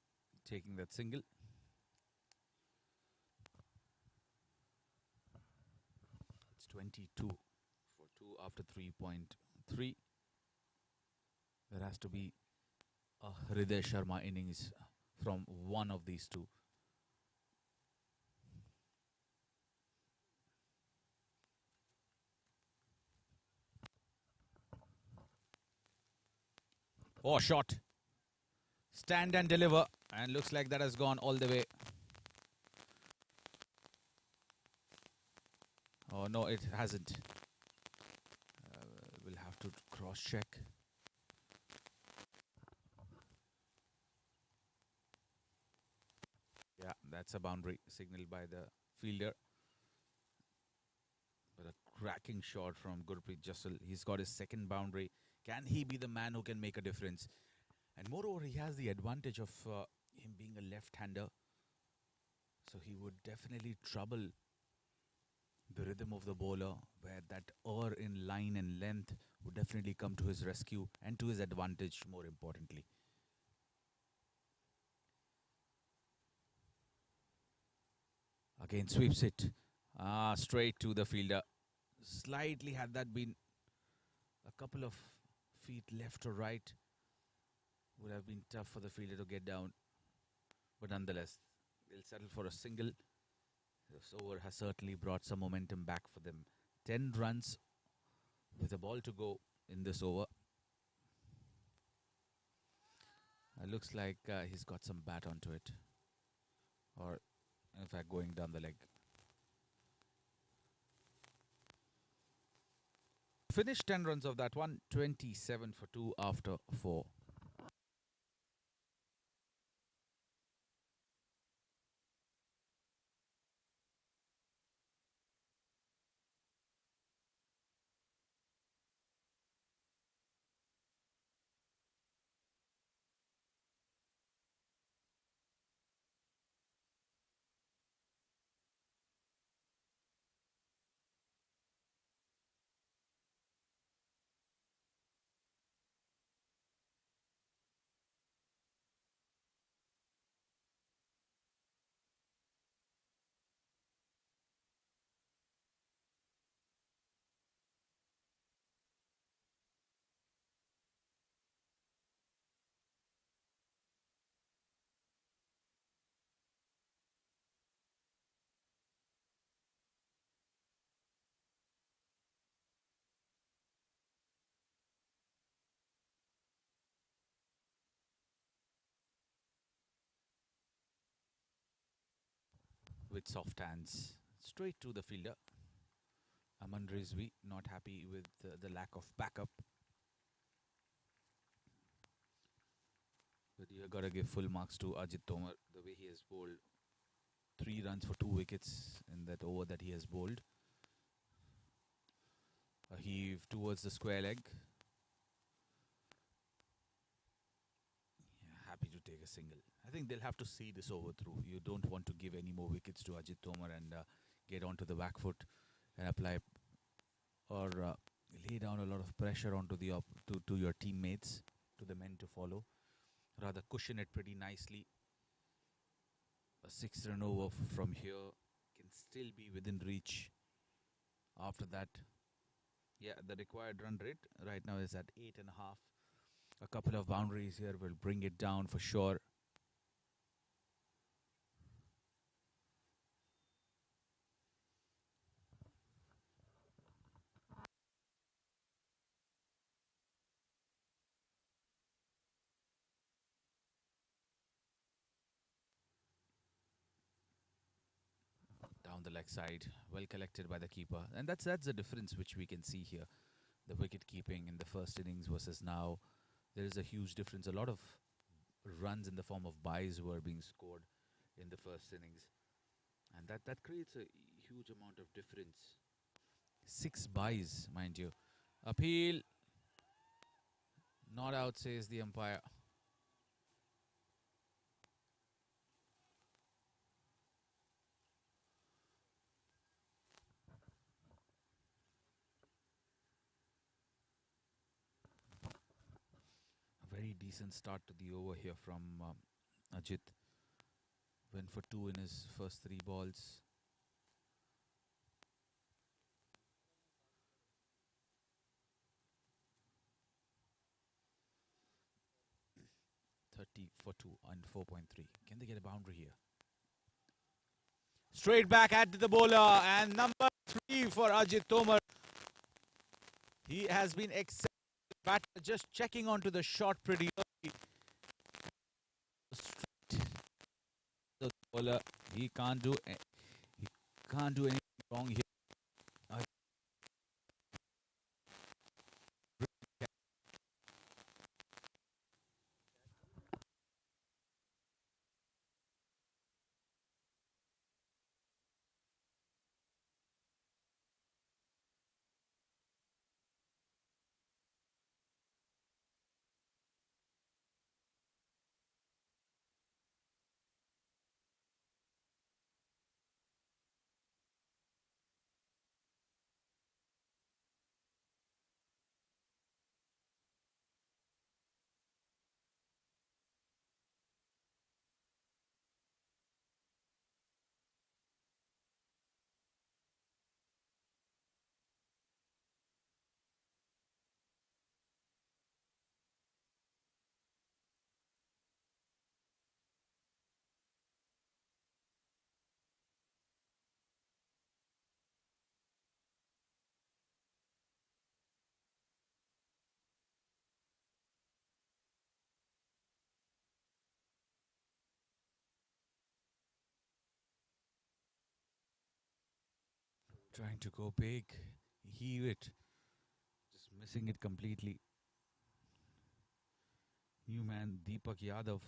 A: taking that single. It's 22 for 2 after 3.3. There has to be a Hriday Sharma innings from one of these two. Oh, shot. Stand and deliver. And looks like that has gone all the way. Oh, no, it hasn't. We'll have to cross-check. Yeah, that's a boundary signaled by the fielder. But a cracking shot from Gurpreet Jussal. He's got his second boundary. Can he be the man who can make a difference? And moreover, he has the advantage of him being a left-hander. So he would definitely trouble the rhythm of the bowler, where that in line and length would definitely come to his rescue and to his advantage, more importantly. Again sweeps it straight to the fielder. Slightly, had that been a couple of feet left or right, would have been tough for the fielder to get down. But nonetheless, they'll settle for a single. This over has certainly brought some momentum back for them. 10 runs with a ball to go in this over. Looks like he's got some bat onto it. Or, in fact, going down the leg. Finished 10 runs of that one. 27 for 2 after 4. With soft hands. Straight to the fielder. Aman Rizvi not happy with the lack of backup. But you got to give full marks to Ajit Tomar, the way he has bowled. 3 runs for 2 wickets in that over that he has bowled. A heave towards the square leg. Yeah, happy to take a single. I think they'll have to see this over through. You don't want to give any more wickets to Ajit Tomar and get onto the back foot and apply or lay down a lot of pressure onto the to your teammates, to the men to follow. Rather cushion it pretty nicely. A 6-run over from here can still be within reach. After that, yeah, the required run rate right now is at 8.5. A couple of boundaries here will bring it down for sure. Down the leg side, well collected by the keeper. And that's the difference which we can see here. The wicket keeping in the first innings versus now. There is a huge difference. A lot of runs in the form of byes were being scored in the first innings. And that creates a huge amount of difference. 6 byes, mind you. Appeal. Not out, says the umpire. A very decent start to the over here from Ajit went for 2 in his first 3 balls. .30 for 2 and 4.3. Can they get a boundary here? Straight back at the bowler, and number 3 for Ajit Tomar. He has been excellent. Batter just checking onto the shot pretty early. Straight the bowler. He can't do anything wrong here. Trying to go big. Heave it. Just missing it completely. New man Deepak Yadav.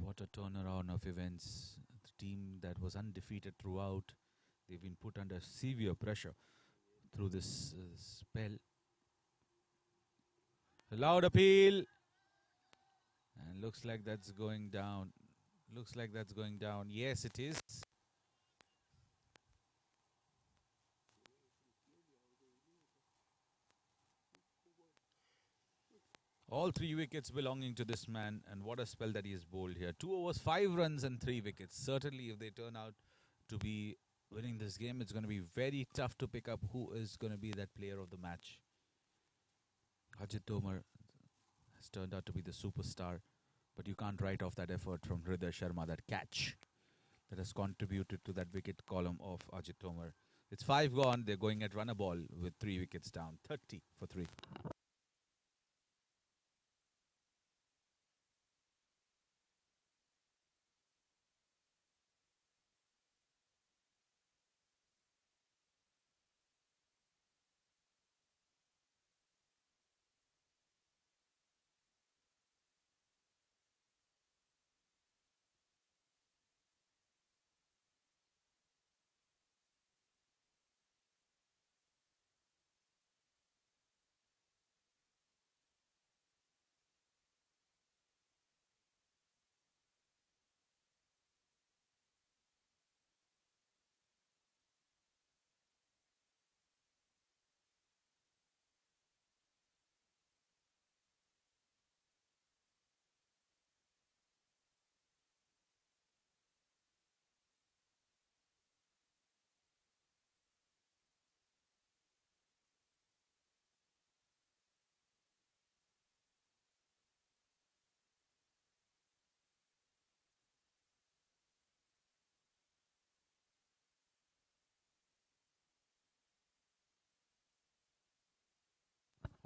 A: What a turnaround of events. The team that was undefeated throughout, they've been put under severe pressure through this spell. A loud appeal. And looks like that's going down. Looks like that's going down. Yes, it is. All 3 wickets belonging to this man, and what a spell that he has bowled here. 2 overs, 5 runs and 3 wickets. Certainly, if they turn out to be winning this game, it's going to be very tough to pick up who is going to be that player of the match. Ajit Tomar has turned out to be the superstar, but you can't write off that effort from Hriday Sharma, that catch that has contributed to that wicket column of Ajit Tomar. It's 5 gone. They're going at run a ball with 3 wickets down. 30 for 3.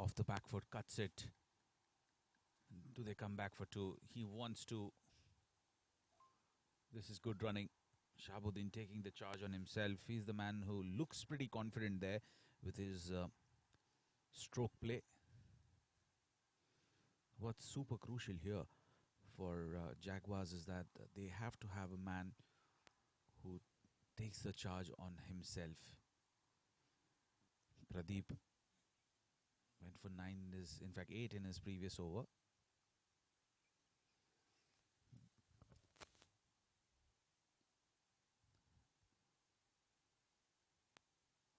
A: Off the back foot, cuts it. Do they come back for 2? He wants to. This is good running. Shahabuddin taking the charge on himself. He's the man who looks pretty confident there with his stroke play. What's super crucial here for Jaguars is that they have to have a man who takes the charge on himself. Pradeep went for 9 in fact 8 in his previous over.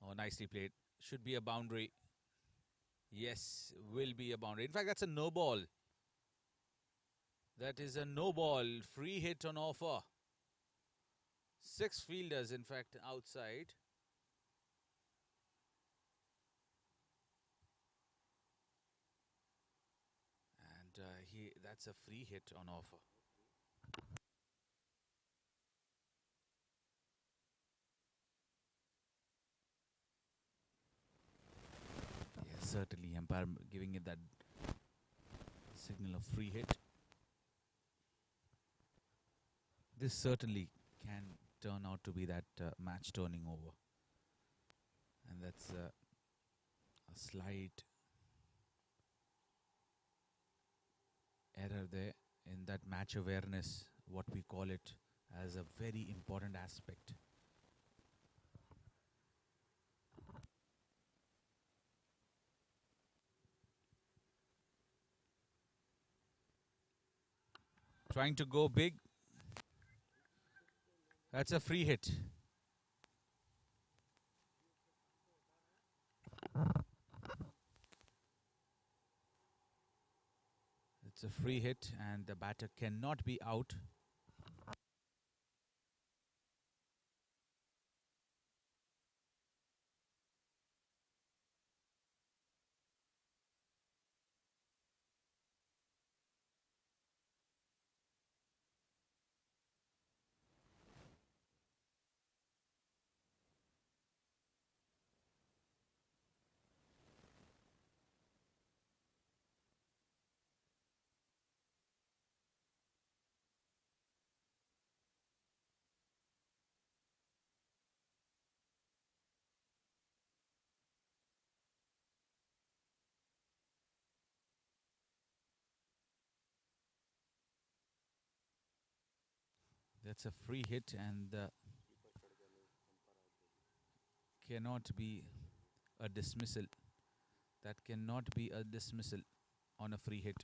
A: Oh, nicely played. Should be a boundary. Yes, will be a boundary. In fact, that's a no ball. That is a no ball, free hit on offer. 6 fielders, in fact, outside. And that's a free hit on offer. Yes, certainly umpire giving it that signal of free hit. This certainly can turn out to be that match turning over. And that's a slight error there in that match awareness, what we call it, as a very important aspect. Trying to go big. That's a free hit. It's a free hit and the batter cannot be out. That's a free hit and cannot be a dismissal. That cannot be a dismissal on a free hit.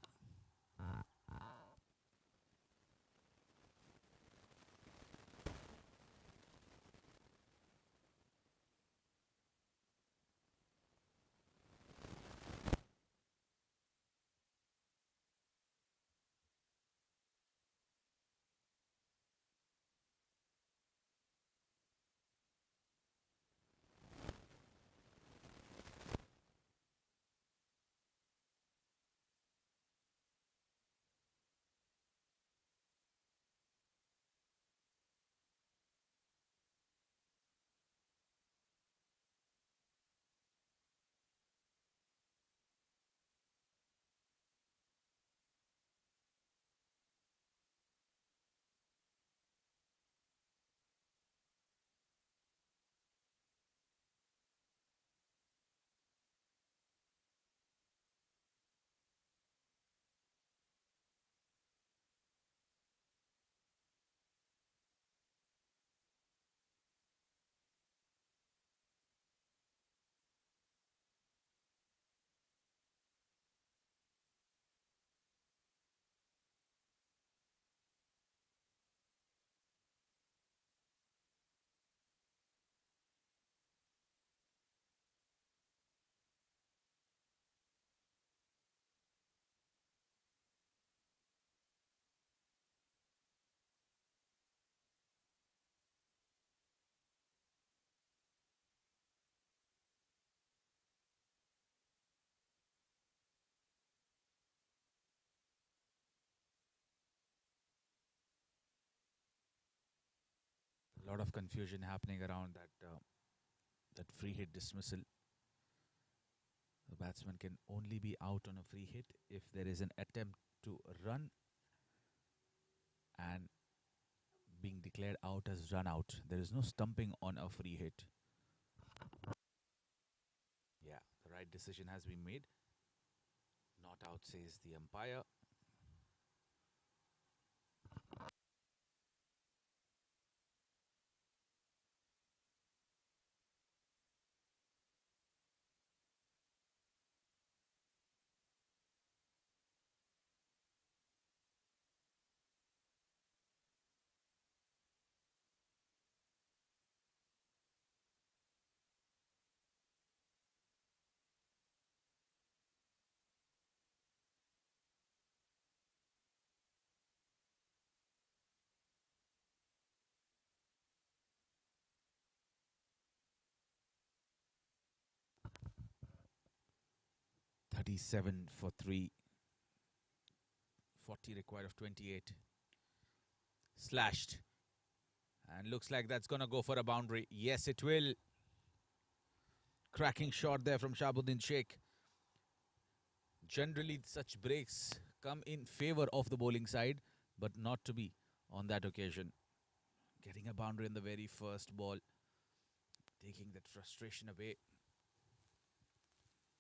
A: A lot of confusion happening around that free hit dismissal. The batsman can only be out on a free hit if there is an attempt to run and being declared out as run out. There is no stumping on a free hit. Yeah, the right decision has been made. Not out, says the umpire. 37 for 3. 40 required of 28. Slashed. And looks like that's going to go for a boundary. Yes, it will. Cracking shot there from Shahabuddin Sheikh. Generally, such breaks come in favor of the bowling side, but not to be on that occasion. Getting a boundary in the very first ball. Taking that frustration away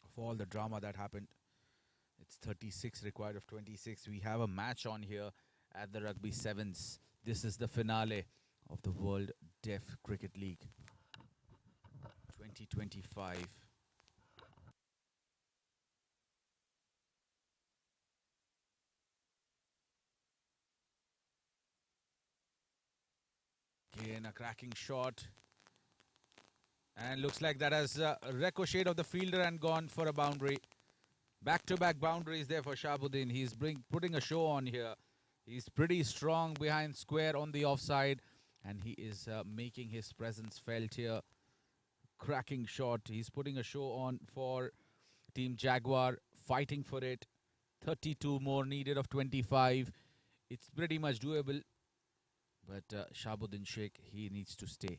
A: of all the drama that happened. It's 36 required of 26. We have a match on here at the Rugby Sevens. This is the finale of the World Deaf Cricket League 2025. Again, a cracking shot. And looks like that has ricocheted of the fielder and gone for a boundary. Back-to-back boundaries there for Shahabuddin. He's putting a show on here. He's pretty strong behind square on the offside. And he is making his presence felt here. Cracking shot. He's putting a show on for Team Jaguar. Fighting for it. 32 more needed of 25. It's pretty much doable. But Shahabuddin Sheikh, he needs to stay.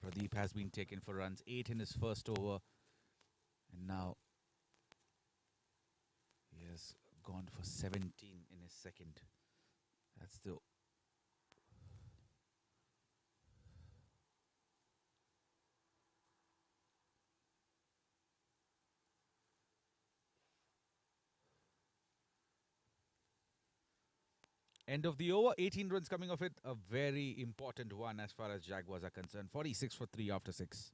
A: Pradeep has been taken for runs. 8 in his first over. And now he has gone for 17 in his second. That's the end of the over. 18 runs coming off it. A very important one as far as Jaguars are concerned. 46 for 3 after 6.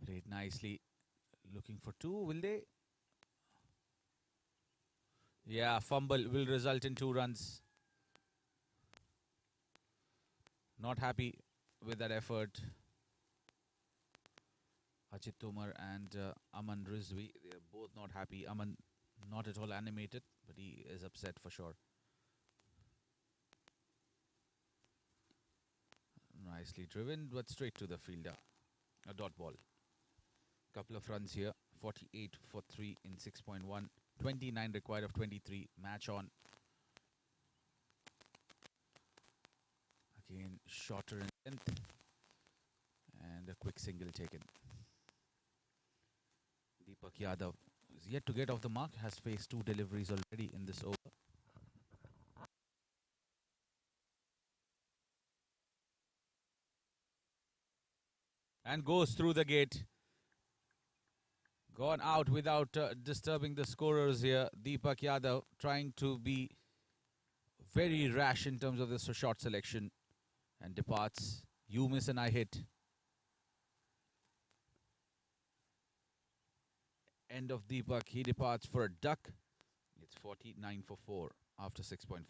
A: Played nicely. Looking for 2, will they? Yeah, fumble will result in 2 runs. Not happy with that effort. Ajit Tomar and Aman Rizvi, they are both not happy. Aman not at all animated, but he is upset for sure. Nicely driven, but straight to the fielder. A dot ball. Couple of runs here. 48 for 3 in 6.1. 29 required of 23. Match on. Again, shorter in length. And a quick single taken. Deepak Yadav is yet to get off the mark. Has faced 2 deliveries already in this over. And goes through the gate. Gone out without disturbing the scorers here. Deepak Yadav trying to be very rash in terms of the shot selection. And departs. You miss and I hit. End of Deepak. He departs for a duck. It's 49 for 4 after 6.4.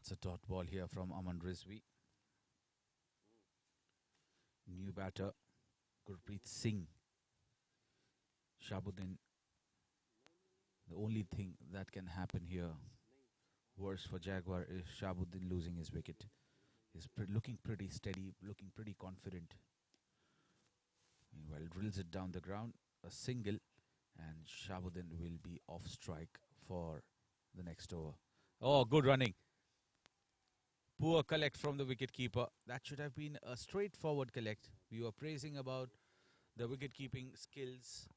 A: That's a dot ball here from Aman Rizvi. New batter, Gurpreet Singh. Shabuddin. The only thing that can happen here, worse for Jaguar, is Shabuddin losing his wicket. He's looking pretty steady, looking pretty confident. Meanwhile, drills it down the ground, a single, and Shabuddin will be off strike for the next over. Oh, good running. Poor collect from the wicketkeeper. That should have been a straightforward collect. We were praising about the wicket-keeping skills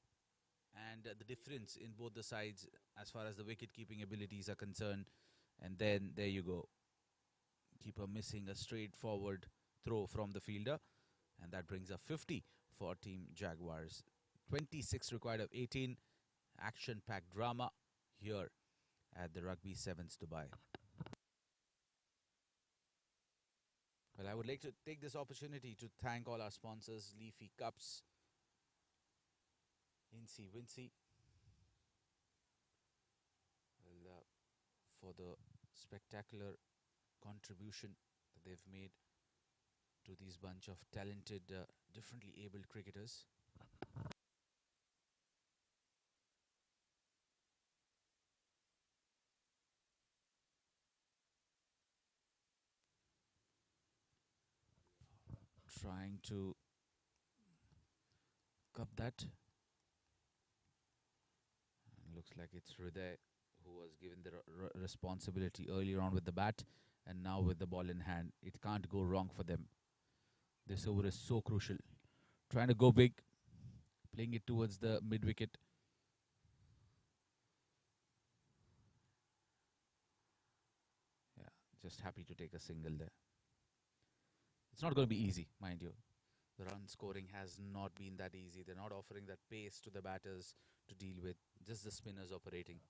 A: and the difference in both the sides as far as the wicket-keeping abilities are concerned. And then there you go. Keeper missing a straightforward throw from the fielder. And that brings a 50 for Team Jaguars. 26 required of 18. Action-packed drama here at the Rugby Sevens Dubai. Well, I would like to take this opportunity to thank all our sponsors, Leafy Cups, Incy Wincy, for the spectacular contribution that they've made to these bunch of talented, differently abled cricketers. Trying to cup that. Looks like it's Hriday who was given the responsibility earlier on with the bat and now with the ball in hand. It can't go wrong for them. This over is so crucial. Trying to go big, playing it towards the mid-wicket. Yeah, just happy to take a single there. It's not going to be easy, mind you. The run scoring has not been that easy. They're not offering that pace to the batters to deal with. Just the spinners operating.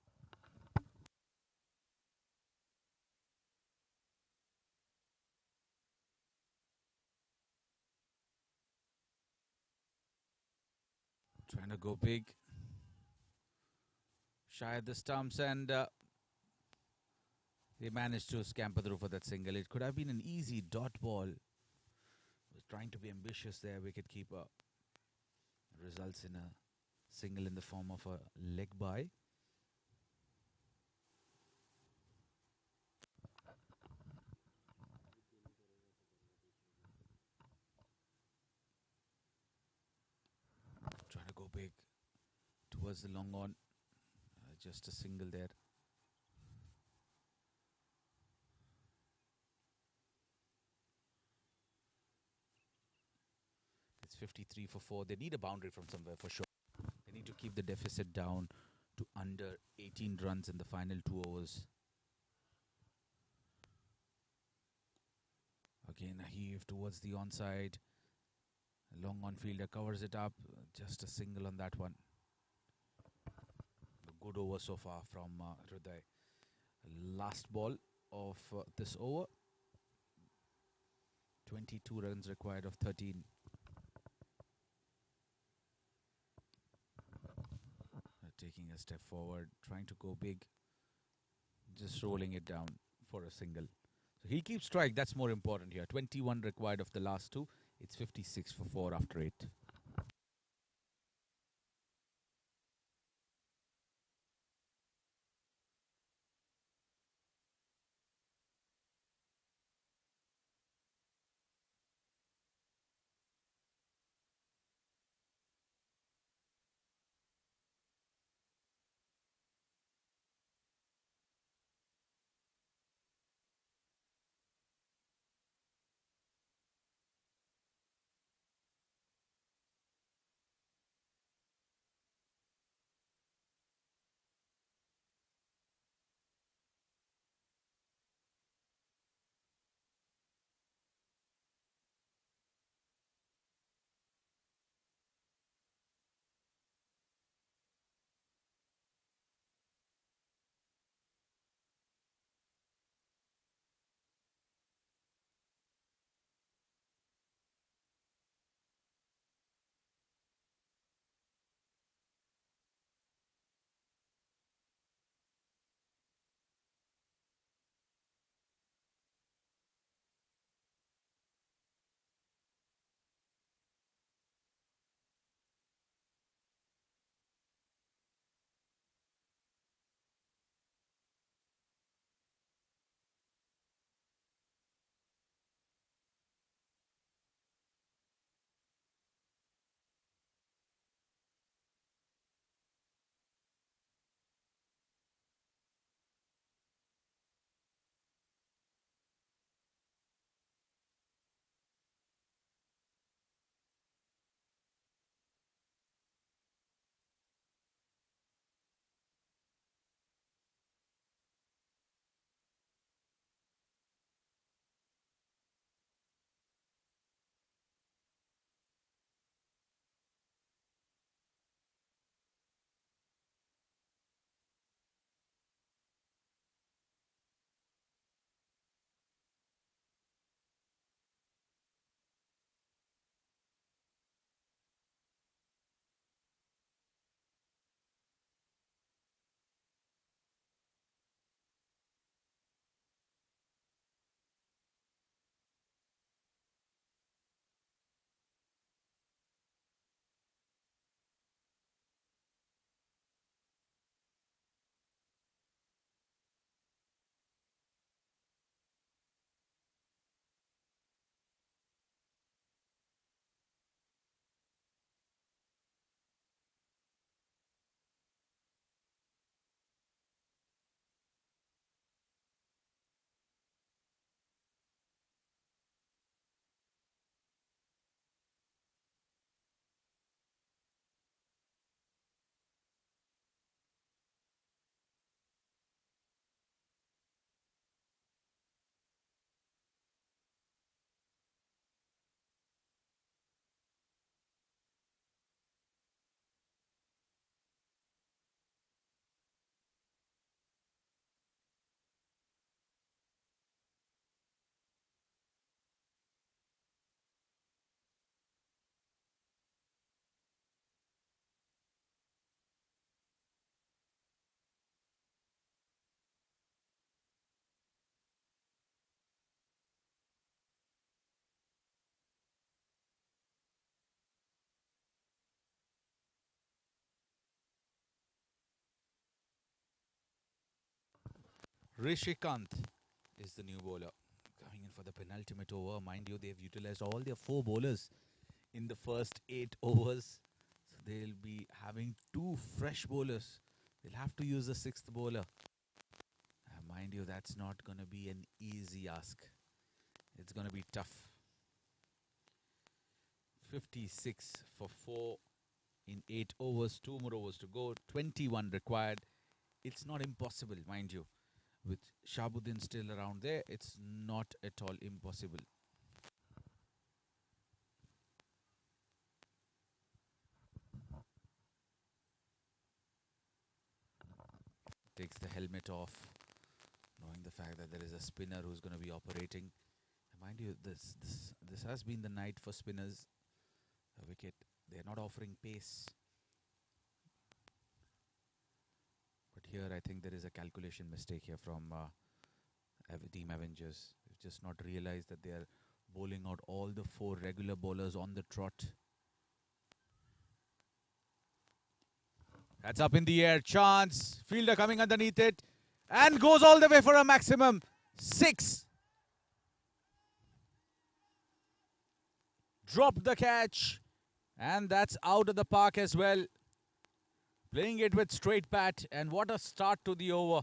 A: Trying to go big. Shy at the stumps, and they managed to scamper through for that single. It could have been an easy dot ball. Was trying to be ambitious there, wicketkeeper. Results in a single in the form of a leg bye. Trying to go big towards the long on. Just a single there. It's 53 for 4. They need a boundary from somewhere for sure. They need to keep the deficit down to under 18 runs in the final 2 overs. Again, a heave towards the onside. A long on fielder covers it up. Just a single on that one. A good over so far from Hriday. Last ball of this over. 22 runs required of 13. Taking a step forward, trying to go big. Just rolling it down for a single. So he keeps strike, that's more important here. 21 required of the last 2. It's 56 for 4 after 8. Rishikant is the new bowler. Coming in for the penultimate over. Mind you, they've utilized all their 4 bowlers in the first 8 overs. So they'll be having 2 fresh bowlers. They'll have to use the 6th bowler. Mind you, that's not going to be an easy ask. It's going to be tough. 56 for 4 in 8 overs. 2 more overs to go. 21 required. It's not impossible, mind you. With Shahabuddin still around there, it's not at all impossible. Takes the helmet off, knowing the fact that there is a spinner who's going to be operating. Mind you, this has been the night for spinners. A wicket. They're not offering pace. But here I think there is a calculation mistake here from Team Avengers. They've just not realized that they are bowling out all the 4 regular bowlers on the trot. That's up in the air. Chance. Fielder coming underneath it. And goes all the way for a maximum. 6. Dropped the catch. And that's out of the park as well. Playing it with straight bat. And what a start to the over.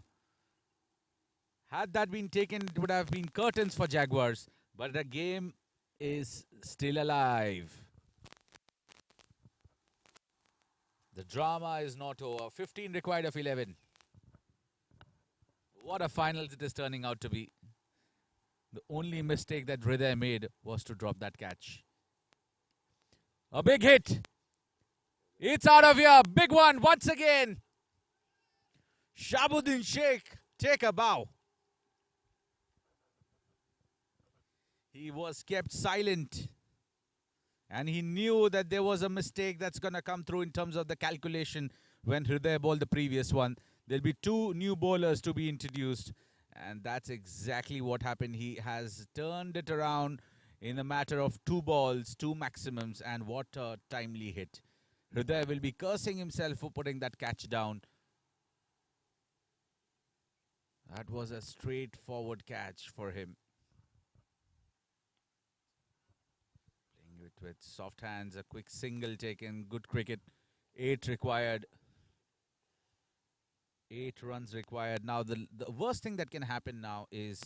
A: Had that been taken, it would have been curtains for Jaguars. But the game is still alive. The drama is not over. 15 required of 11. What a final it is turning out to be. The only mistake that Hriday made was to drop that catch. A big hit. It's out of here. Big one once again. Shahabuddin Sheikh, take a bow. He was kept silent. And he knew that there was a mistake that's going to come through in terms of the calculation when Hriday bowled the previous one. There'll be 2 new bowlers to be introduced. And that's exactly what happened. He has turned it around in a matter of 2 balls, 2 maximums. And what a timely hit. Hriday will be cursing himself for putting that catch down. That was a straightforward catch for him. With soft hands, a quick single taken, good cricket. 8 required. 8 runs required. Now, the worst thing that can happen now is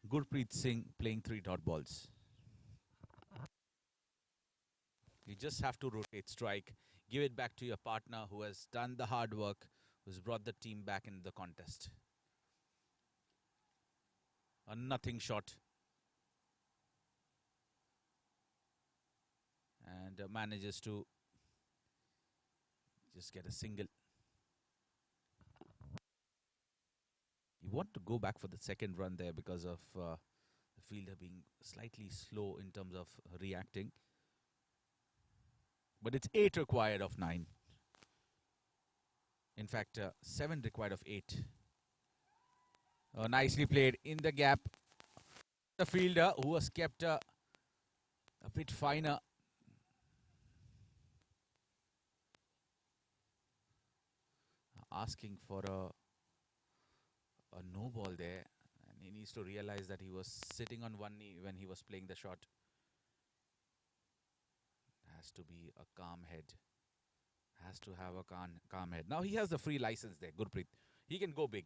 A: Gurpreet Singh playing 3 dot balls. You just have to rotate strike, give it back to your partner who has done the hard work, who's brought the team back into the contest. A nothing shot. And manages to just get a single. You want to go back for the second run there because of the fielder being slightly slow in terms of reacting. But it's 8 required of 9. In fact, 7 required of 8. Nicely played in the gap. The fielder who was kept a bit finer. Asking for a no ball there, and he needs to realize that he was sitting on one knee when he was playing the shot. Has to be a calm head. Has to have a calm head. Now he has the free license there, Gurpreet. He can go big.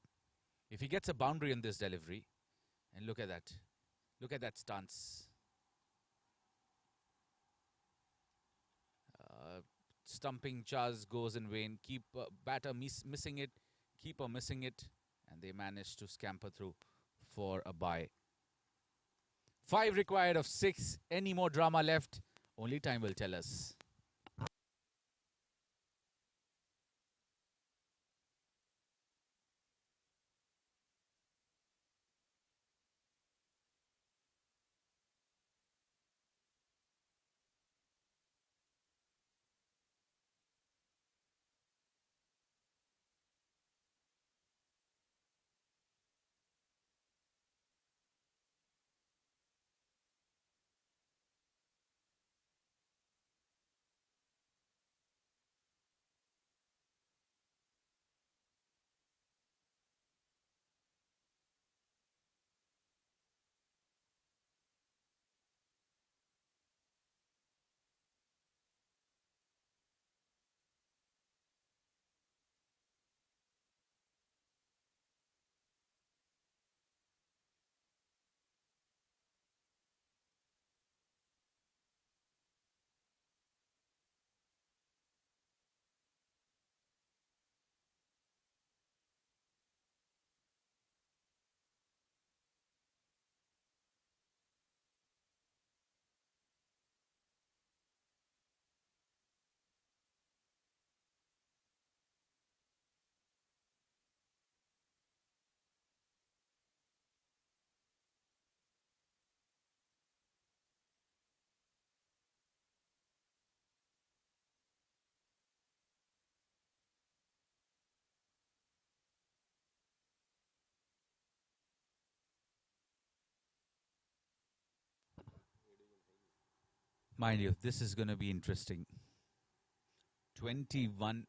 A: If he gets a boundary in this delivery, and look at that. Look at that stance. Stumping charge goes in vain. Keep batter missing it. Keeper missing it. And they manage to scamper through for a bye. 5 required of 6. Any more drama left? Only time will tell us. Mind you, this is going to be interesting. 21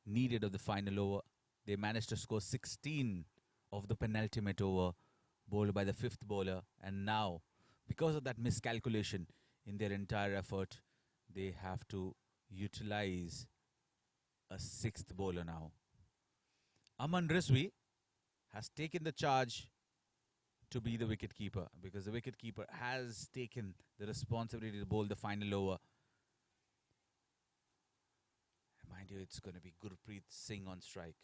A: needed of the final over. They managed to score 16 of the penultimate over, bowled by the fifth bowler. And now, because of that miscalculation in their entire effort, they have to utilize a sixth bowler now. Aman Rizvi has taken the charge to be the wicketkeeper, because the wicketkeeper has taken the responsibility to bowl the final over. And mind you, it's going to be Gurpreet Singh on strike.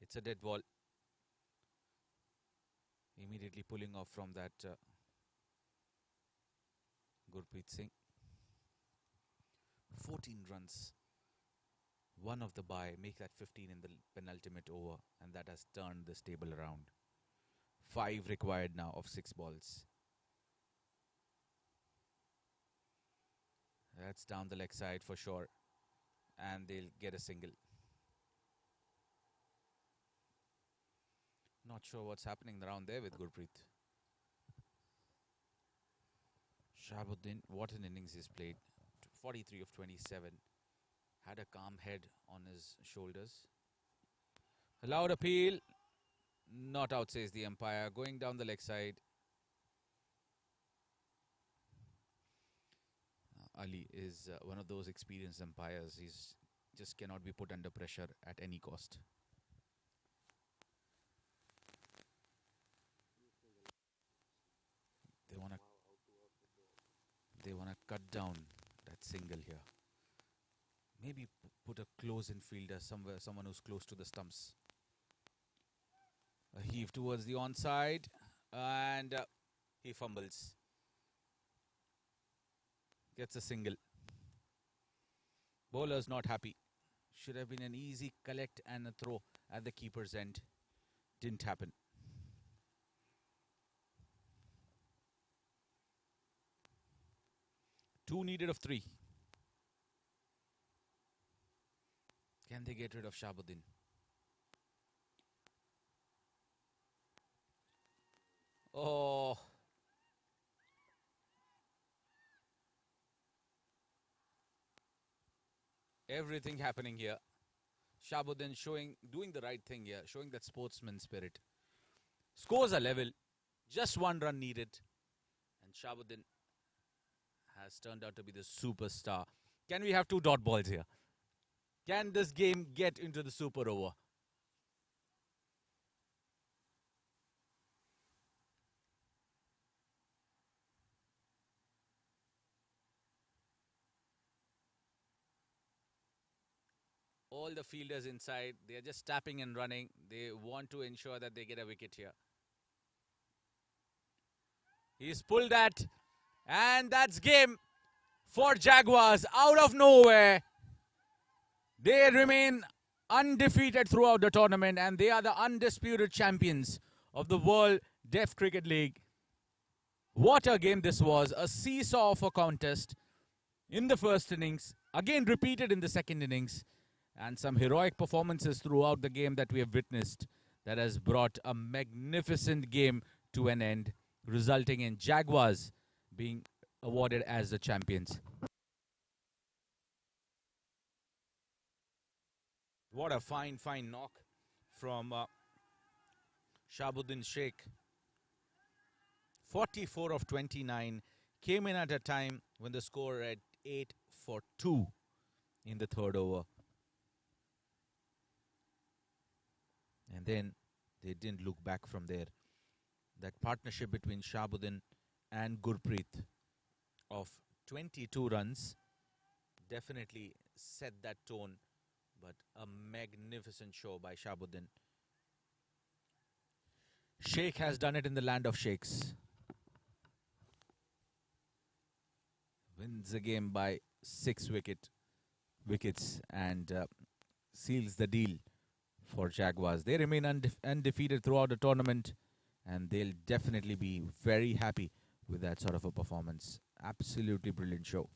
A: It's a dead ball. Immediately pulling off from that Gurpreet Singh. 14 runs. One of the bye, make that 15 in the penultimate over, and that has turned this table around. 5 required now of 6 balls. That's down the leg side for sure, and they'll get a single. Not sure what's happening around there with Gurpreet. Shahabuddin, what an innings he's played. 43 of 27. Had a calm head on his shoulders. Allowed appeal. Not out, says the umpire. Going down the leg side. Ali is one of those experienced umpires. He's just cannot be put under pressure at any cost. They wanna cut down that single here. Maybe put a close-in fielder somewhere, someone who's close to the stumps. A heave towards the onside, and he fumbles. Gets a single. Bowler's not happy. Should have been an easy collect and a throw at the keeper's end. Didn't happen. Two needed of 3. Can they get rid of Shahabuddin? Oh. Everything happening here. Shahabuddin doing the right thing here, showing that sportsman spirit. Scores are level. Just 1 run needed. And Shahabuddin has turned out to be the superstar. Can we have 2 dot balls here? Can this game get into the super over? All the fielders inside, they are just tapping and running. They want to ensure that they get a wicket here. He's pulled that, and that's game for Jaguars out of nowhere. They remain undefeated throughout the tournament, and they are the undisputed champions of the World Deaf Cricket League. What a game this was. A seesaw of a contest in the first innings, again repeated in the second innings, and some heroic performances throughout the game that we have witnessed that has brought a magnificent game to an end, resulting in Jaguars being awarded as the champions. What a fine knock from Shahabuddin Sheikh. 44 of 29, came in at a time when the score at 8 for 2 in the third over. And then they didn't look back from there. That partnership between Shahabuddin and Gurpreet of 22 runs definitely set that tone, but a magnificent show by Shahabuddin. Sheikh has done it in the land of sheikhs. Wins the game by 6 wickets and seals the deal for Jaguars. They remain undefeated throughout the tournament, and they'll definitely be very happy with that sort of a performance. Absolutely brilliant show.